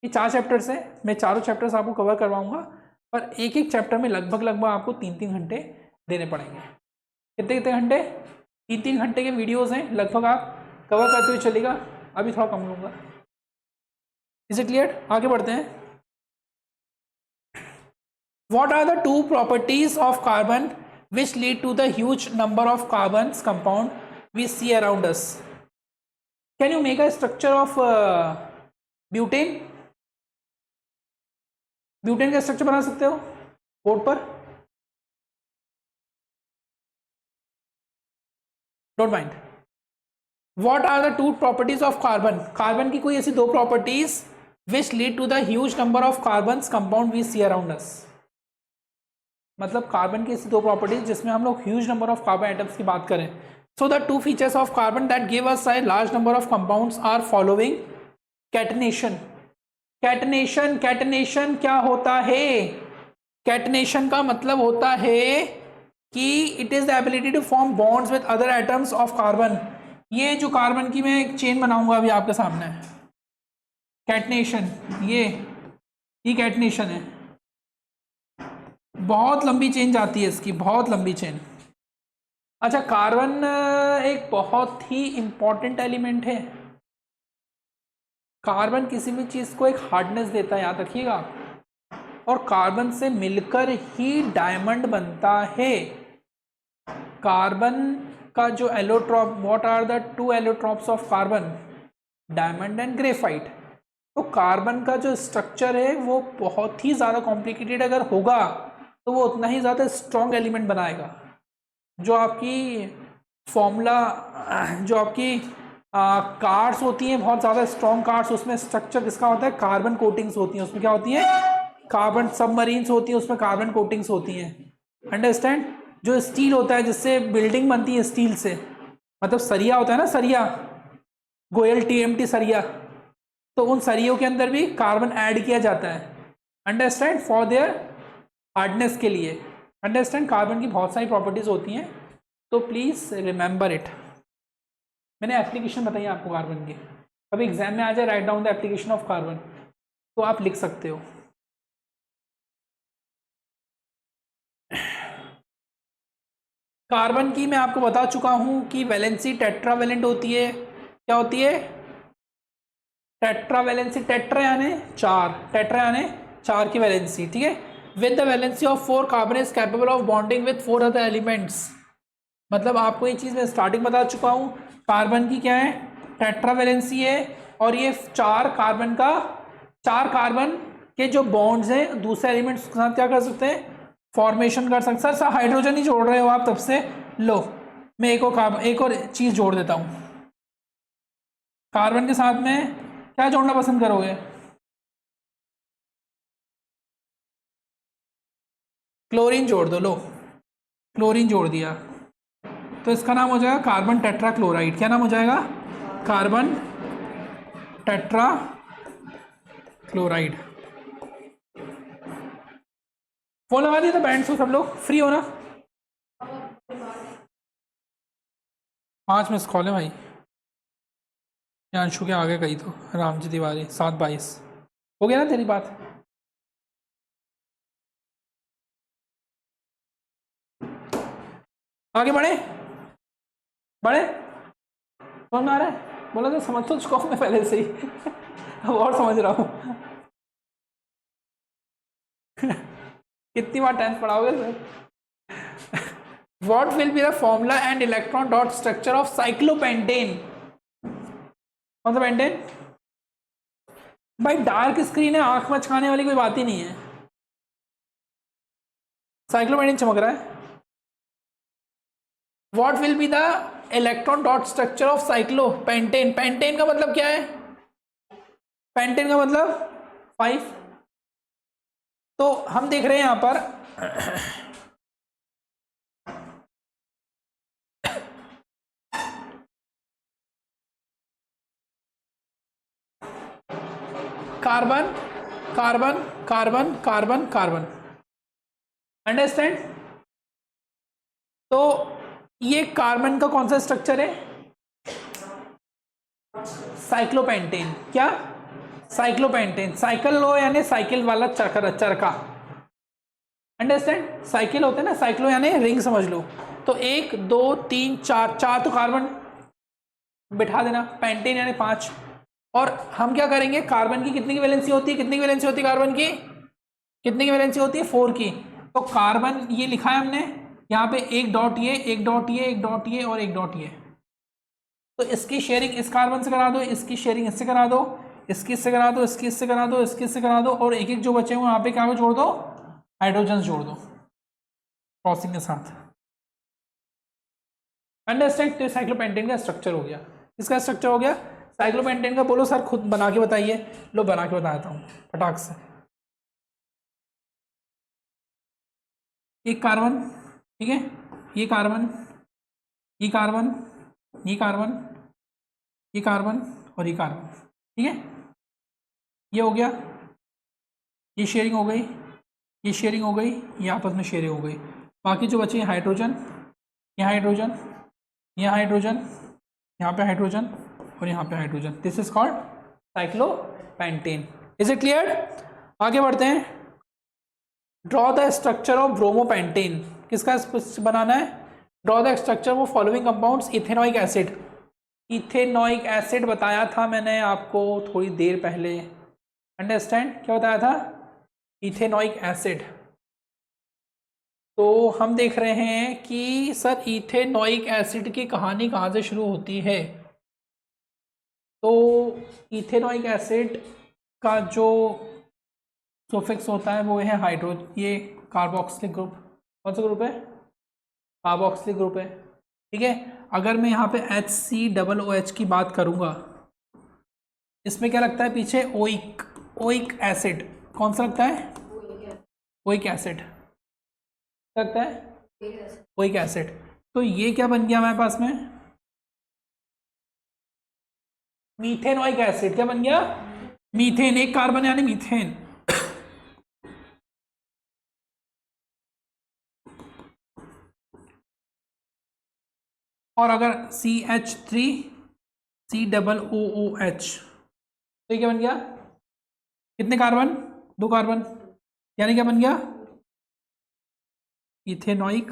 ये 4 चैप्टर्स हैं। मैं चारों चैप्टर्स आपको कवर करवाऊंगा, पर एक एक चैप्टर में लगभग आपको 3-3 घंटे देने पड़ेंगे। कितने कितने घंटे? 3-3 घंटे के वीडियोस हैं, लगभग आप कवर करते हुए चलेगा। अभी थोड़ा कम लूँगा। Is it clear? आगे बढ़ते हैं। What are the 2 properties of carbon which lead to the huge number of carbons compound we see around us? Can you make a structure of butane? Butane का स्ट्रक्चर बना सकते हो board पर? Don't mind. What are the 2 properties of carbon? Carbon की कोई ऐसी 2 properties which lead to the huge number of carbons compound we see around us. मतलब carbon की ऐसी 2 प्रॉपर्टीज जिसमें हम लोग huge number of carbon atoms की बात करें। So the 2 features of carbon that give us a large number of compounds are following. Catenation. Catenation, catenation क्या होता है? कैटनेशन का मतलब होता है कि it is the ability to form bonds with other atoms of carbon. ये जो कार्बन की मैं एक चेन बनाऊंगा अभी आपके सामने, कैटनेशन, ये कैटनेशन है। बहुत लंबी चेन जाती है इसकी, बहुत लंबी चेन। अच्छा, कार्बन एक बहुत ही इंपॉर्टेंट एलिमेंट है। कार्बन किसी भी चीज को एक हार्डनेस देता है, याद रखिएगा। और कार्बन से मिलकर ही डायमंड बनता है। कार्बन का जो allotrope, what are the 2 allotropes of carbon? Diamond and graphite. तो कार्बन का जो स्ट्रक्चर है वो बहुत ही ज़्यादा कॉम्प्लिकेटेड अगर होगा तो वो उतना ही ज़्यादा स्ट्रॉन्ग एलिमेंट बनाएगा। जो आपकी फॉर्मूला, जो आपकी कार्ड्स होती हैं, बहुत ज़्यादा स्ट्रॉन्ग कार्ड्स, उसमें स्ट्रक्चर किसका होता है? कार्बन कोटिंग्स होती हैं। उसमें क्या होती है? कार्बन सबमरीन्स होती है, उसमें कार्बन कोटिंग्स होती हैं, अंडरस्टैंड? जो स्टील होता है जिससे बिल्डिंग बनती है स्टील से, मतलब सरिया होता है ना, सरिया, गोयल TMT सरिया, तो उन सरियों के अंदर भी कार्बन ऐड किया जाता है, अंडरस्टैंड? फॉर देयर हार्डनेस के लिए, अंडरस्टैंड? कार्बन की बहुत सारी प्रॉपर्टीज होती हैं, तो प्लीज़ रिमेंबर इट। मैंने एप्लीकेशन बताई आपको कार्बन की, कभी एग्जाम में आ जाए write down the application of carbon, तो आप लिख सकते हो। कार्बन की मैं आपको बता चुका हूं कि वैलेंसी टेट्रावेलेंट होती है। क्या होती है? टेट्रावेलेंसी। टेट्रा यानी 4, टेट्रा यानी 4 की वैलेंसी, ठीक है? With the valency of 4 carbon is capable of bonding with 4 other elements. मतलब आपको ये चीज़ मैं स्टार्टिंग बता चुका हूँ, कार्बन की क्या है? टेट्रावेलेंसी है, और ये 4 कार्बन के जो बॉन्ड्स हैं दूसरे एलिमेंट्स के साथ क्या कर सकते हैं? फॉर्मेशन कर सकते हैं। सर हाइड्रोजन ही जोड़ रहे हो आप तब से, लो मैं एक और चीज़ जोड़ देता हूँ। कार्बन के साथ में क्या जोड़ना पसंद करोगे? क्लोरीन जोड़ दो, लो क्लोरीन जोड़ दिया, तो इसका नाम हो जाएगा कार्बन टेट्रा क्लोराइड। क्या नाम हो जाएगा? Carbon tetra chloride. फोन लगा दिया था बैंड से, सब लोग फ्री हो ना? 5 मिस कॉल है भाई। अंशु के आगे गई तो राम जी तिवारी 7:22 हो गया ना तेरी बात? आगे बढ़े बढ़े, समझ में आ रहा है? बोला तो समझ तो चुका हूँ मैं पहले से ही अब और समझ रहा हूँ कितनी बार 10th पढ़ाओगे sir? What will be the formula and electron dot structure of cyclopentane? कौन सा पेंटेन? भाई डार्क स्क्रीन है, आंख मचकाने वाली कोई बात ही नहीं है। साइक्लोपेंटेन चमक रहा है। What will be the electron dot structure of cyclopentane? Pentane का मतलब क्या है? पेंटेन का मतलब 5। तो हम देख रहे हैं यहां पर carbon carbon carbon carbon carbon, understand? तो ये कार्बन का कौन सा स्ट्रक्चर है? साइक्लोपेंटेन। क्या? साइक्लोपेंटेन। साइकिल लो यानी साइकिल वाला चरखा, अंडरस्टैंड? साइकिल होते हैं ना, साइक्लो यानी रिंग समझ लो। तो 1 2 3 4, 4 तो कार्बन बिठा देना, पेंटेन यानी 5। और हम क्या करेंगे, कार्बन की कितनी की वैलेंसी होती है? कितनी की वैलेंसी होती है कार्बन की? कितनी की वैलेंसी होती है? 4 की। तो कार्बन ये लिखा है हमने यहाँ पे, एक डॉट ये, एक डॉट ये, एक डॉट ये और एक डॉट ये। तो इसकी शेयरिंग इस कार्बन से करा दो, इसकी शेयरिंग इससे करा दो, इसकी इससे करा दो, इसकी इससे करा दो, इसकी इससे करा दो, और एक एक जो बचे हुए यहाँ पे क्या जोड़ दो? हाइड्रोजन जोड़ दो क्रॉसिंग के साथ, अंडरस्टैंड? तो साइक्लोपेंटेन का स्ट्रक्चर हो गया। इसका स्ट्रक्चर हो गया साइक्लोपेंटेन का। बोलो सर खुद बना के बताइए। लो बना के बता देता हूँ फटाक से। एक कार्बन, ठीक है, ये कार्बन, ये कार्बन, ये कार्बन, ये कार्बन और ये कार्बन, ठीक है, ये हो गया। ये शेयरिंग हो गई, ये शेयरिंग हो गई, ये आपस में शेयरिंग हो गई। बाकी जो बचे हाइड्रोजन, ये हाइड्रोजन, ये हाइड्रोजन, यहाँ पे हाइड्रोजन और यहाँ पे hydrogen. This is called cyclopentane. Is it clear? आगे बढ़ते हैं। Draw the structure of bromopentane. किसका बनाना है? Draw the structure of following compounds. Ethanoic acid. Ethanoic acid बताया था मैंने आपको थोड़ी देर पहले, अंडरस्टैंड? क्या बताया था? Ethanoic acid. तो हम देख रहे हैं कि सर इथेनॉइक एसिड की कहानी कहाँ से शुरू होती है। तो इथेनॉइक एसिड का जो सुफिक्स होता है वो है हाइड्रो, ये कार्बोक्सिलिक ग्रुप। कौन सा ग्रुप है? कार्बोक्सिलिक ग्रुप है, ठीक है। अगर मैं यहाँ पे HCOOH की बात करूँगा, इसमें क्या लगता है पीछे? Oic acid. कौन सा लगता है? ओइक एसिड लगता है, ओइक एसिड। तो ये क्या बन गया हमारे पास में? Methanoic acid. क्या बन गया? मीथेन। एक कार्बन यानी मीथेन। और अगर CH3COOH, तो ये क्या बन गया? कितने कार्बन? 2 कार्बन, यानी क्या बन गया? Ethanoic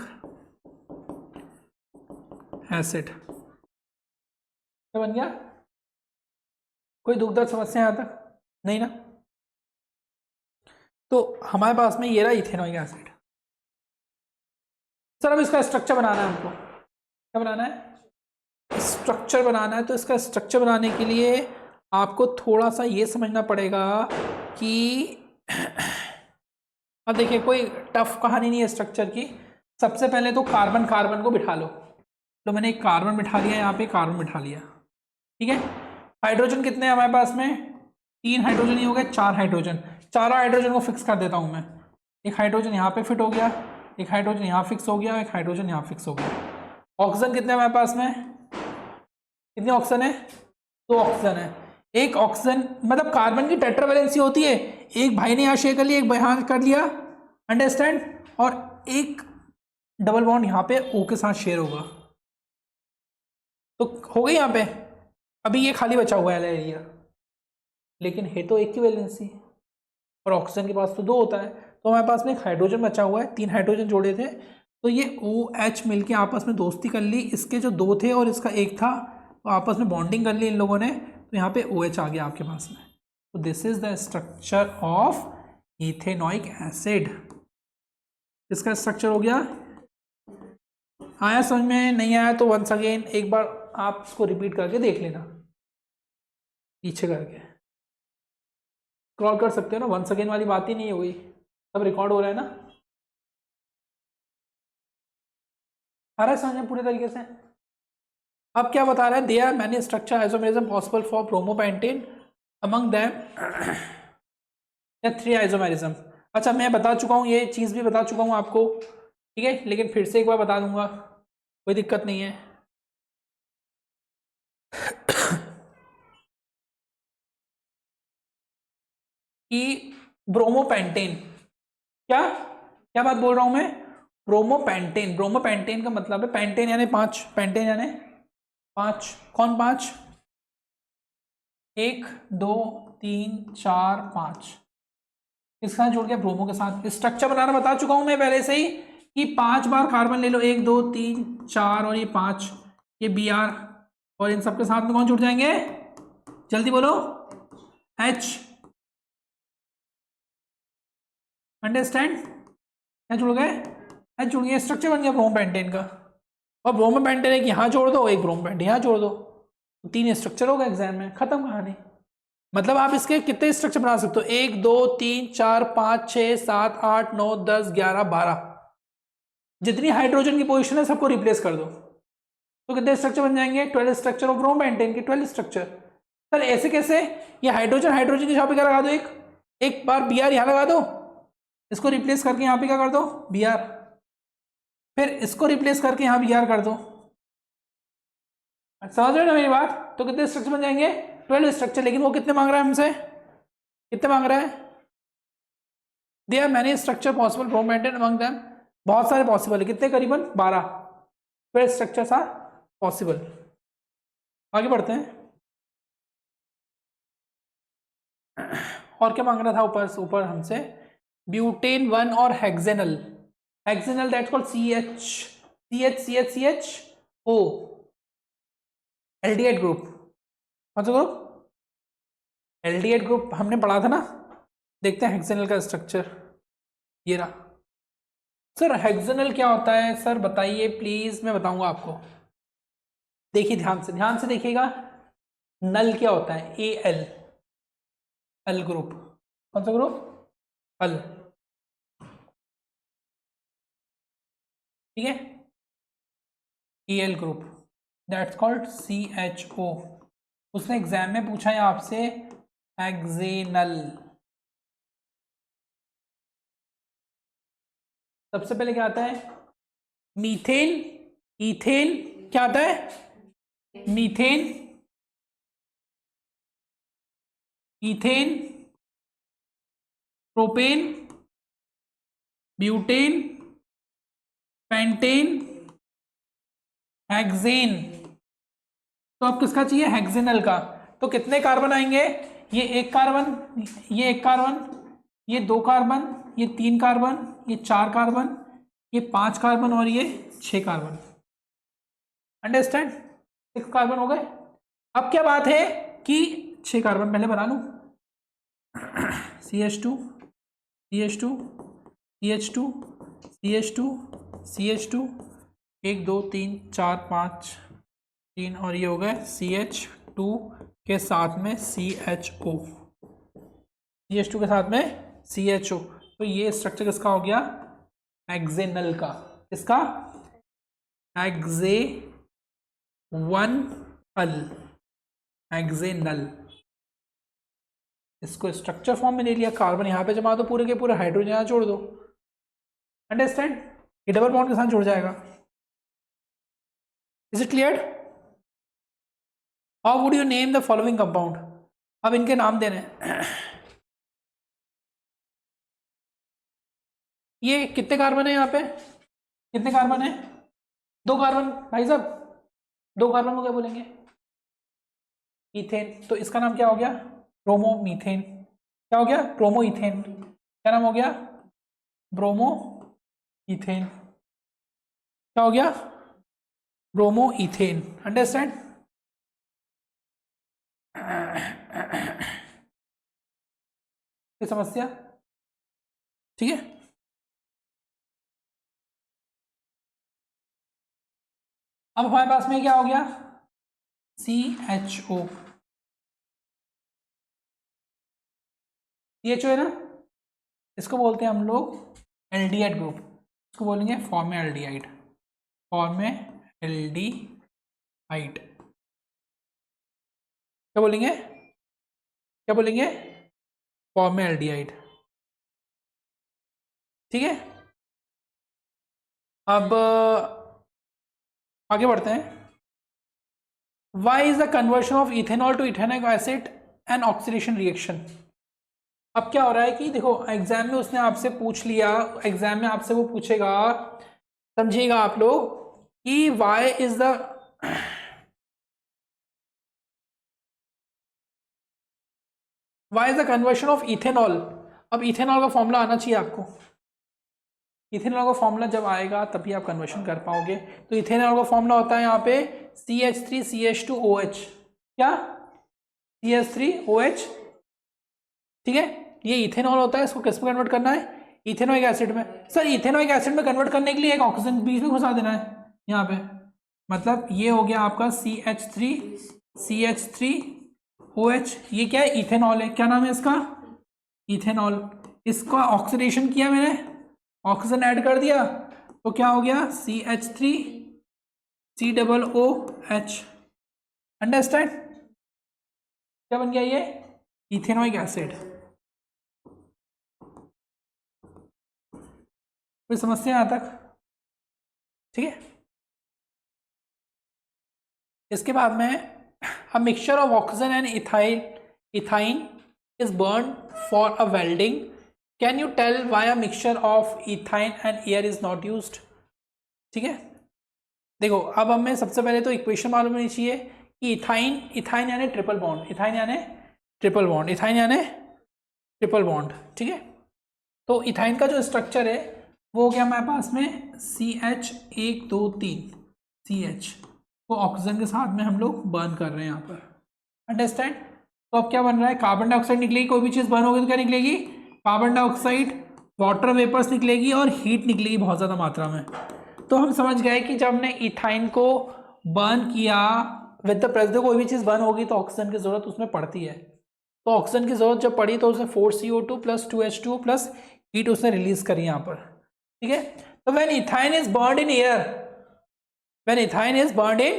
acid. क्या बन गया? कोई दुख दर्द समस्या यहाँ तक नहीं ना? तो हमारे पास में ये रहा इथेनॉइक एसिड। सर अब इसका स्ट्रक्चर बनाना है हमको। क्या बनाना है? स्ट्रक्चर बनाना है। तो इसका स्ट्रक्चर बनाने के लिए आपको थोड़ा सा ये समझना पड़ेगा कि अब देखिए कोई टफ कहानी नहीं है स्ट्रक्चर की। सबसे पहले तो कार्बन कार्बन को बिठा लो। तो मैंने एक कार्बन बिठा लिया, यहाँ पे कार्बन बिठा लिया, ठीक है। हाइड्रोजन कितने हैं हमारे पास में? 3 हाइड्रोजन ही हो गए, 4 हाइड्रोजन। चारों हाइड्रोजन को फिक्स कर देता हूँ मैं। एक हाइड्रोजन यहाँ पे फिट हो गया, एक हाइड्रोजन यहाँ फिक्स हो गया, एक हाइड्रोजन यहाँ फिक्स हो गया। ऑक्सीजन कितने हमारे पास में? कितने ऑक्सीजन है? 2 ऑक्सीजन है। एक ऑक्सीजन मतलब कार्बन की टेट्रावैलेंसी होती है। एक भाई ने यहाँ शेयर कर लिया, एक भाई यहाँ कर लिया, अंडरस्टैंड? और एक डबल बॉन्ड यहाँ पे O के साथ शेयर होगा। तो हो गई यहाँ पे। अभी ये खाली बचा हुआ है एरिया, लेकिन है तो एक की वैलेंसी और ऑक्सीजन के पास तो 2 होता है। तो हमारे पास में एक हाइड्रोजन बचा हुआ है, 3 हाइड्रोजन जोड़े थे, तो ये OH मिलके आपस में दोस्ती कर ली। इसके जो 2 थे और इसका 1 था, तो आपस में बॉन्डिंग कर ली इन लोगों ने। तो यहाँ पे OH आ गया आपके पास में। तो this is the structure of ethanoic acid. इसका स्ट्रक्चर हो गया आया समझ में? नहीं आया तो वंस अगेन एक बार आप इसको रिपीट करके देख लेना, पीछे करके स्क्रॉल कर सकते हो ना। वंस अगेन वाली बात ही नहीं हुई, सब रिकॉर्ड हो रहा है ना। आ रहा है समझ में पूरे तरीके से? अब क्या बता रहा है, there many structure isomerism possible for bromopentane, among them या 3 आइसोमेरिज्म। अच्छा मैं बता चुका हूँ, ये चीज़ भी बता चुका हूँ आपको, ठीक है, लेकिन फिर से एक बार बता दूंगा, कोई दिक्कत नहीं है। कि ब्रोमोपेंटेन, क्या क्या बात बोल रहा हूं मैं? ब्रोमोपेंटेन, ब्रोमोपेंटेन का मतलब है पेंटेन यानी 5, पेंटेन यानी 5। कौन 5? 1 2 3 4 5, इसके साथ जुड़ गया ब्रोमो के साथ। स्ट्रक्चर बनाना बता चुका हूं मैं पहले से ही कि 5 बार कार्बन ले लो, 1 2 3 4 और ये 5, ये Br, और इन सबके साथ में कौन जुड़ जाएंगे? जल्दी बोलो, H। अंडरस्टैंड? क्या जुड़ गए? H जुड़ गया, स्ट्रक्चर बन गया ब्रोमोपेंटेन का। और ब्रोमोपेंटेन एक यहाँ जोड़ दो, एक ब्रोमोपेंटेन यहाँ जोड़ दो, तो 3 स्ट्रक्चर होगा एग्जाम में, खत्म कहानी। मतलब आप इसके कितने स्ट्रक्चर बना सकते हो? 1 2 3 4 5 6 7 8 9 10 11 12, जितनी हाइड्रोजन की पोजीशन है सबको रिप्लेस कर दो, तो कितने स्ट्रक्चर बन जाएंगे? 12 स्ट्रक्चर ऑफ ब्रोमोपेंटेन के, 12 स्ट्रक्चर। सर ऐसे कैसे? ये हाइड्रोजन हाइड्रोजन की जगह पे क्या लगा दो, एक बार Br यहाँ लगा दो, इसको रिप्लेस करके यहाँ पे क्या कर दो, Br, फिर इसको रिप्लेस करके यहाँ Br कर दो। समझ रहे हो ना मेरी बात? तो कितने स्ट्रक्चर बन जाएंगे? 12 स्ट्रक्चर। लेकिन वो कितने मांग रहा है हमसे? कितने मांग रहा है? There many structure possible bromopentane among them, बहुत सारे पॉसिबल है, कितने? करीबन 12, 12 स्ट्रक्चर्स आर पॉसिबल। आगे बढ़ते हैं। और क्या मांग रहा था ऊपर हमसे? ब्यूटेन 1 और hexanal, hexanal that's called CH, aldehyde group. कौन सा ग्रुप? एल्डिहाइड ग्रुप हमने पढ़ा था ना। देखते हैं हेक्सेनल का स्ट्रक्चर, ये रहा। सर हेक्सेनल क्या होता है सर, बताइए प्लीज, मैं बताऊंगा आपको। देखिए ध्यान से देखिएगा। नल क्या होता है? Al, अल ग्रुप। कौन सा ग्रुप? अल, ठीक है। Al group that's called CHO। उसने एग्जाम में पूछा है आपसे हेक्सेनल। सबसे पहले क्या आता है? मीथेन, इथेन, क्या आता है? Methane, ethane, propane, butane, pentane, hexane. तो अब किसका चाहिए? हेक्सेनल का। तो कितने कार्बन आएंगे? ये एक कार्बन, ये एक कार्बन, ये 2 कार्बन, ये 3 कार्बन, ये 4 कार्बन, ये 5 कार्बन और ये 6 कार्बन। अंडरस्टैंड? 6 कार्बन हो गए। अब क्या बात है कि 6 कार्बन पहले बना लूं, CH2, CH2, CH2, CH2, CH2, 1 2 3 4 5 3, और ये हो गए CH2 के साथ में CHO, CH2 के साथ में CHO। तो ये स्ट्रक्चर किसका हो गया? हेक्सेनल का। किसका? Hexanal, hexanal. इसको स्ट्रक्चर फॉर्म में ले लिया, कार्बन यहाँ पे जमा दो, पूरे के पूरे हाइड्रोजन यहाँ जोड़ दो। अंडरस्टैंड? ये डबल बॉन्ड के साथ जुड़ जाएगा। Is it clear? How would you name the following compound? अब इनके नाम देने हैं। ये कितने कार्बन है यहाँ पे? कितने कार्बन है? 2 कार्बन भाई साहब, 2 कार्बन को क्या बोलेंगे? ईथेन। तो इसका नाम क्या हो गया? ब्रोमोमीथेन। क्या हो गया? ब्रोमोईथेन। क्या नाम हो गया? Bromo ethane. क्या हो गया? Bromo ethane. अंडरस्टैंड? कोई समस्या? ठीक है। अब हमारे पास में क्या हो गया, CHO, CHO है ना, इसको बोलते हैं हम लोग एल्डिहाइड ग्रुप, इसको बोलेंगे फॉर्मेल्डिहाइड, फॉर्मेल्डिहाइड, क्या बोलेंगे, क्या बोलेंगे, फॉर्मेल्डिहाइड। ठीक है, अब आगे बढ़ते हैं। Why is the conversion of ethanol to ethanoic acid and oxidation reaction. अब क्या हो रहा है कि देखो एग्जाम में उसने आपसे पूछ लिया, एग्जाम में आपसे वो पूछेगा, समझिएगा आप लोग, कि why is the conversion of ethanol. अब इथेनॉल का फॉर्मूला आना चाहिए आपको, इथेनॉल का फॉर्मूला जब आएगा तभी आप कन्वर्शन कर पाओगे। तो इथेनॉल का फॉर्मूला होता है यहाँ पे CH3CH2OH, क्या, CH3OH, ठीक है, ये इथेनॉल होता है, इसको किस में कन्वर्ट करना है, इथेनोइक एसिड में। सर इथेनोइक एसिड में कन्वर्ट करने के लिए एक ऑक्सीजन बीच में घुसा देना है यहाँ पे, मतलब ये हो गया आपका CH3OH, ये क्या है, इथेनॉल है, क्या नाम है इसका, इथेनॉल। इसका ऑक्सीडेशन किया मैंने, ऑक्सीजन ऐड कर दिया, तो क्या हो गया, CH3COOH, अंडरस्टैंड, क्या बन गया ये, इथेनोइक एसिड। कोई समस्या यहाँ तक, ठीक है। इसके बाद में a mixture of oxygen and ethyne is burn for a welding, can you tell why a mixture of ethyne and air is not used. ठीक है, देखो अब हमें सबसे पहले तो इक्वेशन मालूम होनी चाहिए कि इथाइन यानी ट्रिपल बॉन्ड, इथाइन यानी ट्रिपल बॉन्ड, इथाइन यानी ट्रिपल बॉन्ड, ठीक है। तो इथाइन का जो स्ट्रक्चर है वो हो गया हमारे पास में CH1 2 3 CH को ऑक्सीजन के साथ में हम लोग बर्न कर रहे हैं यहाँ पर, अंडरस्टैंड। तो अब क्या बन रहा है, कार्बन डाइऑक्साइड निकलेगी, कोई भी चीज़ बर्न होगी तो क्या निकलेगी, कार्बन डाइऑक्साइड, वाटर वेपर्स निकलेगी और हीट निकलेगी बहुत ज़्यादा मात्रा में। तो हम समझ गए कि जब हमने इथाइन को बर्न किया विद द प्रेशर, कोई भी चीज़ बर्न होगी तो ऑक्सीजन की ज़रूरत उसमें पड़ती है, तो ऑक्सीजन की ज़रूरत जब पड़ी तो उसने 4CO2 + 2H2 + हीट उसने रिलीज करी यहाँ पर, ठीक है। तो when ethyne is burned in air, when ethyne is burned in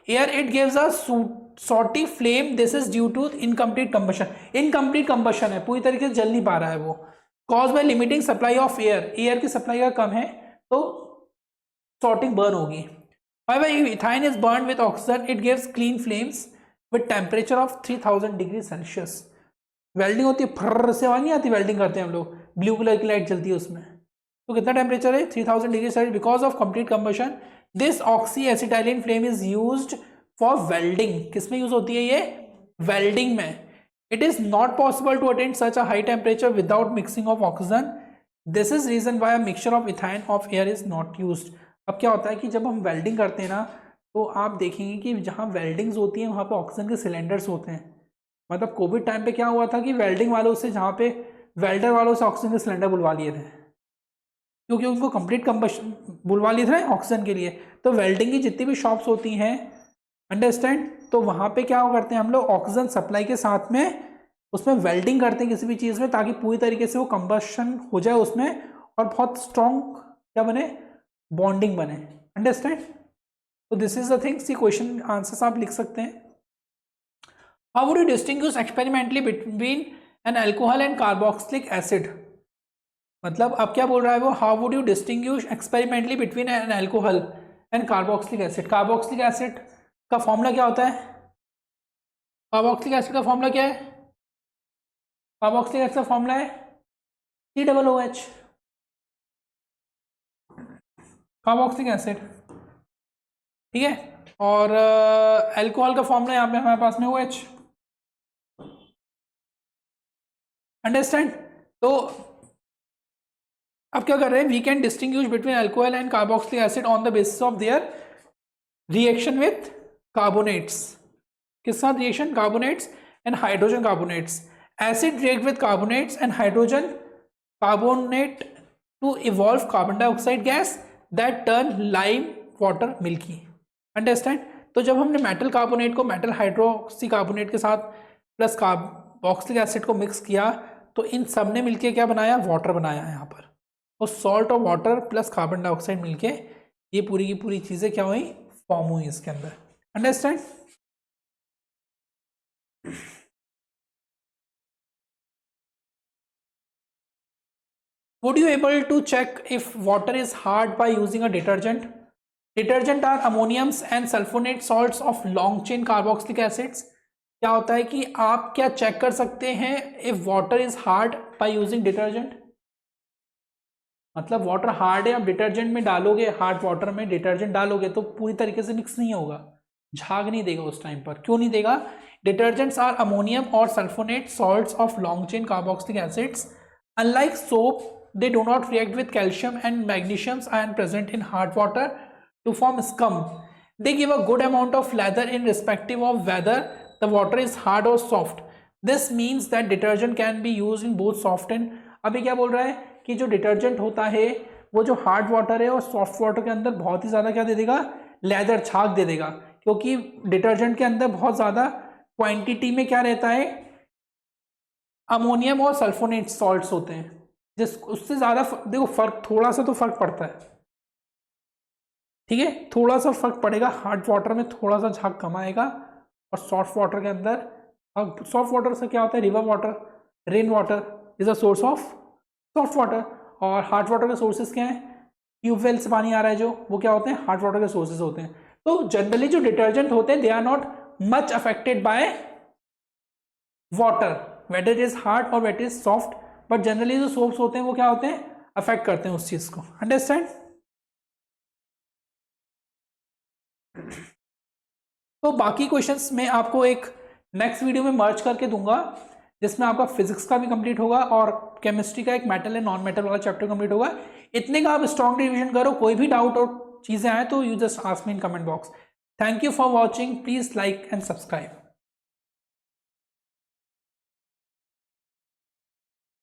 air it gives a sooty flame, this is due to incomplete combustion, incomplete combustion है, पूरी तरीके से जल नहीं पा रहा है वो, cause by limiting supply of air, air की सप्लाई का कम है तो सॉर्टिंग बर्न होगी। However, if ethane is burned with oxygen, it gives clean flames with temperature of 3000 degree Celsius. Welding होती है, फर्र से आवाज नहीं आती, वेल्डिंग करते हैं हम लोग, ब्लू कलर की लाइट जलती है उसमें, तो कितना टेम्परेचर है, 3000 degree Celsius. Because of complete combustion this oxy acetylene flame is used for welding, किसमें यूज होती है ये, वेल्डिंग में। It is not possible to attain such a high temperature without mixing of oxygen, this is reason why a mixture of ethyne of air is not used. अब क्या होता है कि जब हम वेल्डिंग करते हैं ना, तो आप देखेंगे कि जहाँ वेल्डिंग्स होती हैं वहाँ पे ऑक्सीजन के सिलेंडर्स होते हैं, मतलब कोविड टाइम पे क्या हुआ था कि वेल्डिंग वालों से, जहाँ पे वेल्डर वालों से ऑक्सीजन के सिलेंडर बुलवा लिए थे, क्योंकि उनको कंप्लीट कंबशन बुलवा लिए थे ऑक्सीजन के लिए। तो वेल्डिंग की जितनी भी शॉप्स होती हैं, अंडरस्टैंड, तो वहाँ पे क्या करते हैं हम लोग, ऑक्सीजन सप्लाई के साथ में उसमें वेल्डिंग करते हैं किसी भी चीज़ में, ताकि पूरी तरीके से वो कंबशन हो जाए उसमें और बहुत स्ट्रॉन्ग क्या बने, बॉन्डिंग बने, अंडरस्टैंड। तो दिस इज द थिंग्स, ये क्वेश्चन आंसर्स आप लिख सकते हैं। How would you distinguish experimentally between an alcohol and carboxylic acid, मतलब अब क्या बोल रहा है वो, how would you distinguish experimentally between an alcohol and carboxylic acid. Carboxylic acid का फॉर्मूला क्या होता है, कार्बोक्सिलिक एसिड का फॉर्मूला क्या है, कार्बोक्सिलिक एसिड का फॉर्मूला है COOH, कार्बोक्सिलिक एसिड, ठीक है। और अल्कोहल का फॉर्मूला यहाँ पे हमारे पास में OH, अंडरस्टैंड। तो अब क्या कर रहे हैं, we can distinguish between alcohol and carboxylic acid on the basis of their reaction with carbonates, किस साथ reaction, carbonates and hydrogen carbonates. Acid react with carbonates and hydrogen carbonate to evolve carbon dioxide gas that turn lime water milky. Understand. तो जब हमने metal carbonate को metal hydroxy carbonate के साथ plus carboxylic acid को mix किया तो इन सब ने मिलके क्या बनाया, वाटर बनाया यहाँ पर। और सॉल्ट और वाटर प्लस कार्बन डाइऑक्साइड मिलके ये पूरी की पूरी चीज़ें क्या हुई, फॉर्म हुई इसके अंदर। Understand. Would you able to check if water is hard by using a detergent? Detergent are ammoniums and sulfonate salts of long chain carboxylic acids. क्या होता है कि आप क्या चेक कर सकते हैं if water is hard by using detergent? मतलब वाटर हार्ड है, आप डिटर्जेंट में डालोगे, हार्ड वाटर में डिटर्जेंट डालोगे तो पूरी तरीके से मिक्स नहीं होगा, झाग नहीं देगा उस टाइम पर। क्यों नहीं देगा? डिटर्जेंट्स आर अमोनियम और sulphonate salts of long chain carboxylic acids. Unlike soap they do not react with calcium and magnesium ion present in hard water to form scum. They give a good amount of lather in respective of whether the water is hard or soft. This means that detergent can be used in both soft and, अभी क्या बोल रहा है कि जो detergent होता है वो जो हार्ड वाटर है और सॉफ्ट वाटर के अंदर बहुत ही ज़्यादा क्या दे देगा, लेदर, छाग दे देगा। क्योंकि डिटर्जेंट के अंदर बहुत ज़्यादा क्वांटिटी में क्या रहता है, अमोनियम और सल्फोनेट सॉल्ट्स होते हैं, जिस उससे ज़्यादा देखो फर्क, थोड़ा सा तो फर्क पड़ता है, ठीक है, थोड़ा सा फर्क पड़ेगा। हार्ड वाटर में थोड़ा सा झाग कम आएगा और सॉफ्ट वाटर के अंदर, सॉफ्ट वाटर से क्या होता है, river water, rain water is a source of soft water. और हार्ड वाटर के सोर्सेज क्या हैं, ट्यूबवेल से पानी आ रहा है जो, वो क्या होते हैं, हार्ड वाटर के सोर्सेज होते हैं। तो जनरली जो डिटर्जेंट होते हैं they are not much affected by water, whether it is hard और whether is soft, but generally जो सोप्स होते हैं वो क्या होते हैं, अफेक्ट करते हैं उस चीज को। अंडरस्टैंड। तो बाकी क्वेश्चंस मैं आपको एक नेक्स्ट वीडियो में मर्ज करके दूंगा, जिसमें आपका फिजिक्स का भी कंप्लीट होगा और केमिस्ट्री का एक मेटल एंड नॉन मेटल वाला चैप्टर कंप्लीट होगा। इतने का आप स्ट्रॉन्ग रिवीजन करो, कोई भी डाउट और चीजें आए तो you just ask me in comment box. Thank you for watching, please like and subscribe.